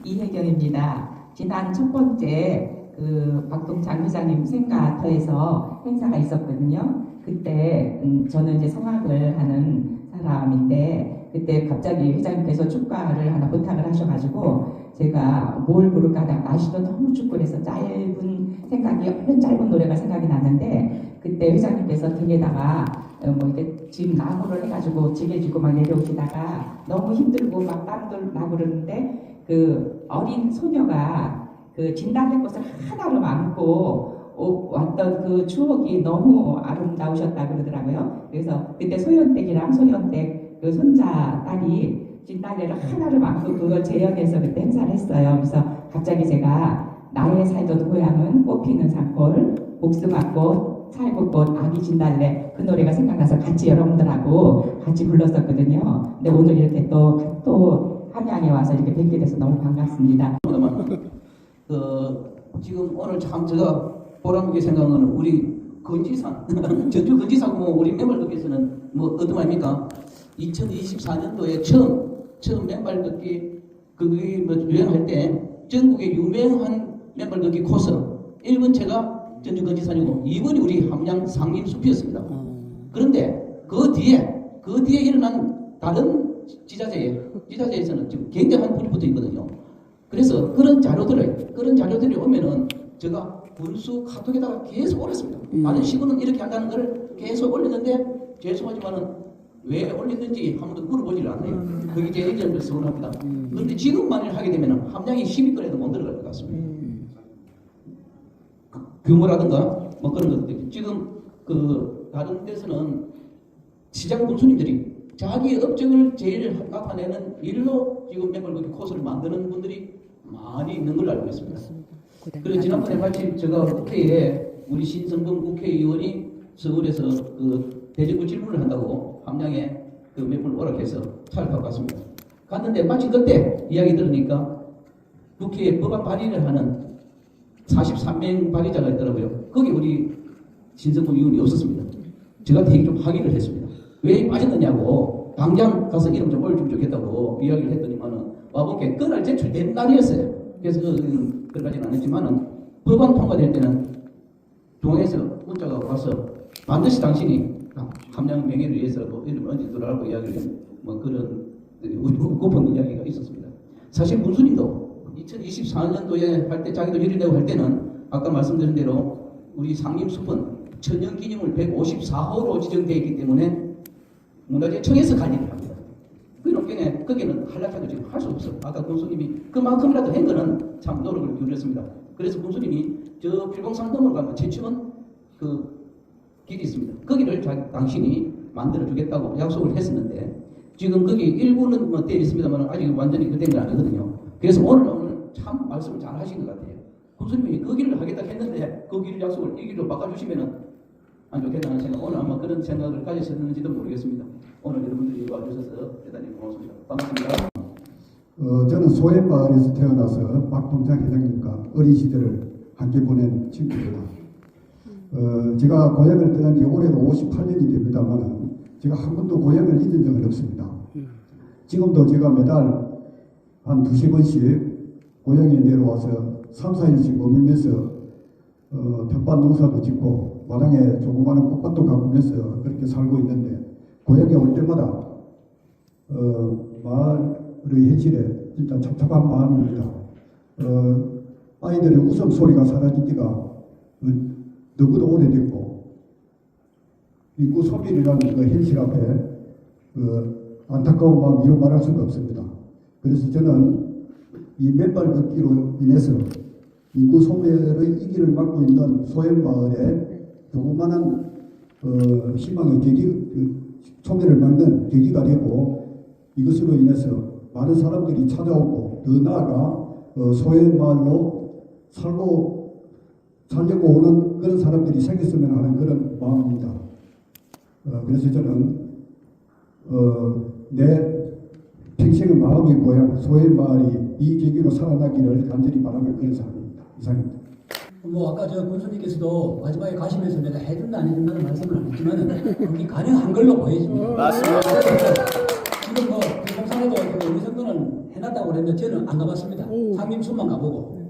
이혜경입니다. 지난 첫 번째 그 박동창 회장님 생가터에서 행사가 있었거든요. 그때 저는 이제 성악을 하는 사람인데 그때 갑자기 회장님께서 축가를 하나 부탁을 하셔가지고 제가 뭘 부를까 하다가 날씨도 너무 춥고 그래서 짧은 생각이 얼른 짧은 노래가 생각이 났는데 그때 회장님께서 등에다가 뭐 이렇게 집 나무를 해가지고 지게지고 막 내려오시다가 너무 힘들고 막 땀도 나고 그러는데 그 어린 소녀가 그 진달래꽃을 하나로 안고 왔던 그 추억이 너무 아름다우셨다 그러더라고요. 그래서 그때 소연댁이랑 소연댁 그 손자 딸이 진달래를 하나를 안고 그걸 재현해서 그때 행사를 했어요. 그래서 갑자기 제가 나의 살던 고향은 꽃피는 산골, 복숭아꽃, 찰국꽃, 아기 진달래 그 노래가 생각나서 같이 여러분들하고 같이 불렀었거든요. 근데 오늘 이렇게 또 함양에 와서 이렇게 뵙게 돼서 너무 반갑습니다. 지금 오늘 참 제가 보람있게 생각하는 우리 건지산 전주 건지산 뭐 우리 맨발걷기에서는 뭐 어떤 말입니까? 2024년도에 처음 맨발걷기 그게 뭐 유행할 때 전국에 유명한 맨발걷기 코스 1번째가 전주 건지산이고 2번이 우리 함양 상림숲이었습니다. 그런데 그 뒤에 일어난 다른 지자체에서는 지금 굉장한 불이 붙어 있거든요. 그래서 그런 자료들이 오면은 제가 군수 카톡에다가 계속 올렸습니다. 다른 시군은 이렇게 한다는 걸 계속 올렸는데 죄송하지만은 왜 올렸는지 한 번도 물어보질 않아요. 그게 제 의견을 서운합니다. 그런데 지금 만일 하게 되면 함량이 10위권에도 못 들어갈 것 같습니다. 규모라든가 뭐 그런 것들 지금 그 다른 데서는 시장 군수님들이 자기 업적을 제일 나타내는 일로 지금 맨발걷기 코스를 만드는 분들이 많이 있는 걸로 알고 있습니다. 그리고 지난번에 마침 제가 국회에 우리 신성범 국회의원이 서울에서 그 대정부 질문을 한다고 함양에 그 몇 분 오락해서 찾아가고 갔습니다. 갔는데 마침 그때 이야기 들으니까 국회에 법안 발의를 하는 43명 발의자가 있더라고요. 거기 우리 신성범 의원이 없었습니다. 제가 되게 좀 확인을 했습니다. 왜 빠졌느냐고 당장 가서 이름 좀 올려주면 좋겠다고 이야기를 했더니만은 와보니까 그날 제출된 날이었어요. 그래서 들어가지는 않았지만은 법안 통과될 때는 동에서 문자가 가서 반드시 당신이 함양 명예를 위해서 뭐 이름을 얹어두라고 이야기를 뭐 그런 고픈 이야기가 있었습니다. 사실 문수님도 2024년도에 할 때 자기도 일을 내고 할 때는 아까 말씀드린 대로 우리 상림숲은 천연기념물 154호로 지정되어 있기 때문에 문화재청에서 관리를 합니다. 그렇게 거기는 한락해도 지금 할 수 없어요. 아까 군수님이 그만큼이라도 한 거는 참 노력을 기울였습니다. 그래서 군수님이 저 필봉산 넘어가면 제주원 그 길이 있습니다. 거기를 당신이 만들어주겠다고 약속을 했었는데 지금 거기 일부는 뭐 되어 있습니다만 아직 완전히 그 된 건 아니거든요. 그래서 오늘 참 말씀을 잘 하신 것 같아요. 군수님이 그 길을 하겠다 했는데 그 길 약속을 이 길로 바꿔주시면은 안 좋겠다는 생각, 오늘 아마 그런 생각을 가지셨는지도 모르겠습니다. 오늘 여러분들이 와주셔서 대단히 고맙습니다. 반갑습니다. 저는 소액마을에서 태어나서 박동장 회장님과 어린 시절을 함께 보낸 친구입니다. 제가 고향을 떠난 지 올해로 58년이 됩니다만 제가 한 번도 고향을 잊은 적은 없습니다. 지금도 제가 매달 한 2-3번씩 고향에 내려와서 3-4일씩 머물면서 텃밭 농사도 짓고 마당에 조그마한 꽃밭도 가꾸면서 그렇게 살고 있는데 고향에 올 때마다 마을의 현실에 진짜 섭섭한 마음입니다. 아이들의 웃음소리가 사라진 지가 너무도 오래됐고 인구 소비라는 그 현실 앞에 안타까운 마음 이루 말할 수가 없습니다. 그래서 저는 이 맨발 걷기로 인해서 인구 소멸의 이기를 막고 있는 소액마을에 조그마한 희망의 계기, 소멸을 막는 계기가 되고 이것으로 인해서 많은 사람들이 찾아오고 더 나아가 소액마을로 살려고 오는 그런 사람들이 생겼으면 하는 그런 마음입니다. 그래서 저는 내 평생의 마음의 고향 소액마을이 이 계기로 살아나기를 간절히 바라는 그런 사람입니다. 이상입니다. 뭐 아까 저 군수님께서도 마지막에 가시면서 내가 해준다 안 해준다는 말씀을 안 했지만은 그게 가능한 걸로 보여집니다. 맞습니다. 지금 뭐 공산에도 어느 정도는 해놨다고 그랬는데 저는 안 가봤습니다. 상림숲만 가보고.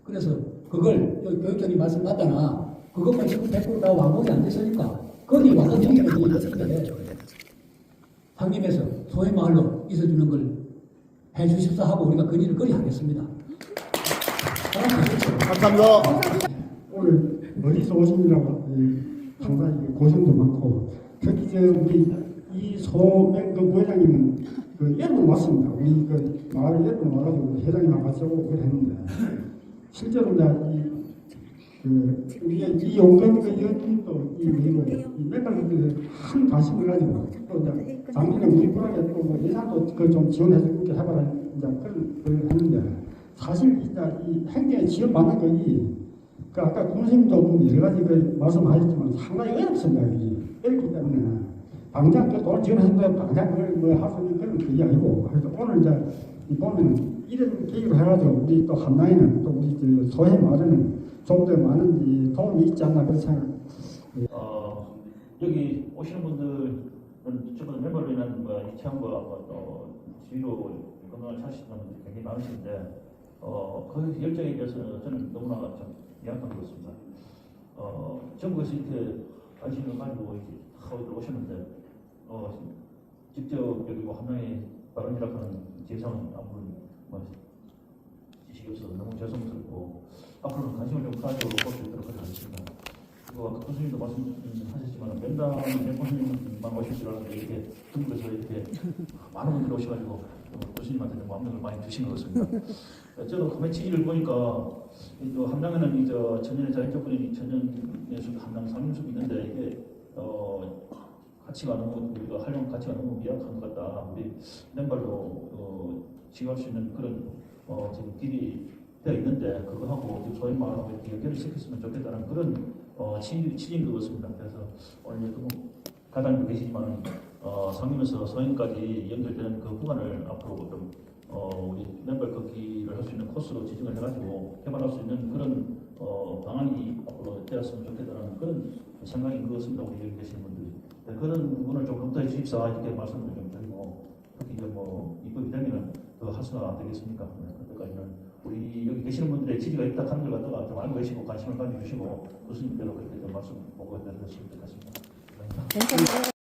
그래서 그걸 교육장님 말씀 맞다나 그것만 지금 100%다 완공이 안 됐으니까 거기 와서 정리를 드리는데 상림에서 소액마을로 있어주는 걸 해주십사 하고 우리가 그 일을 그리 하겠습니다. 감사합니다. 오늘 어디서 오시느라고 상당히 고생도 많고 특히 우리 이 소맹 그 부회장님은 그 예로 왔습니다. 우리 그 마을 예로 와가지고 회장님하고 같이 오고 그랬는데 실제로 이제 우리가 이 용건 그 연님도 이 미국 이 맨날 한 관심을 가지고 또 이제 작년에 우리 부락에 또 뭐 예산도 그 좀 지원해주고 이렇게 해봐라 이제 그런 걸 했는데 사실 이제 이 행정에 지원받는 것이 그 아까 군수님도 여러 가지 그 말씀하셨지만 상당히 어렵습니다. 어렵기 때문에 당장 그 돈 지원해준다고 당장 그걸 뭐 할 수 있는 그런 그게 아니고 그래서 오늘 이제 보면은 이런 계기로 해가지고 우리 또 함양에는 또 우리 소해 마을에는 좀 더 많은 도움이 있지 않나 그런 생각. 여기 오시는 분들은 저보다 멤버로 인한 이 체험과 또 지위로 건강을 찾으시는 분들이 굉장히 많으신데 그 열정에 대해서 저는 너무나 좀 이해하고 있습니다. 전국에서 이렇게 관심을 가지고 이렇게 오셨는데 직접 여기 뭐 함양에 발언이라고 하는 재상은 아무런 지식이 없어서 너무 죄송스럽고 앞으로는 관심을 좀 가지고 볼 수 있도록 하겠습니다. 그리고 아까 교수님도 말씀하셨지만 면담 교수님만 오실 줄 알았는데 이렇게 전국에서 이렇게 많은 분들이 오셔가지고 교수님한테 좀 압력을 많이 주신 것 같습니다. 저도 가만히 지기를 보니까 또 함양에는 천연의 자연 조건이 천연의 함양 상림숲이 있는데 이게 가치가 너무 우리가 활용 가치가 너무 미약한 것 같다. 우리 맨발로 지할 수 있는 그런 지금 길이 되어 있는데 그거하고 소액마을하고 이렇게 연결을 시켰으면 좋겠다는 그런 취지인 것 같습니다. 그래서 오늘 가장도 계시지만 상림에서 소행까지 연결되는 그 구간을 앞으로 좀 우리 맨발 걷기를 할 수 있는 코스로 지정을 해가지고 개발할 수 있는 그런 방안이 앞으로 되었으면 좋겠다는 그런 생각인 것 같습니다. 우리 여기 계시는 분들이. 네, 그런 부분을 좀 검토해 주십사 이렇게 말씀을 좀 드리고 특히 이제 뭐 입법이 되면은 그 할 수가 안 되겠습니까? 네, 그때까지는 우리 이 여기 계시는 분들의 지지가 있다 하는 걸 갖다가 좀 알고 계시고 관심을 가져주시고 교수님께로 그렇게 좀 말씀 보고 해드렸으면 좋겠습니다.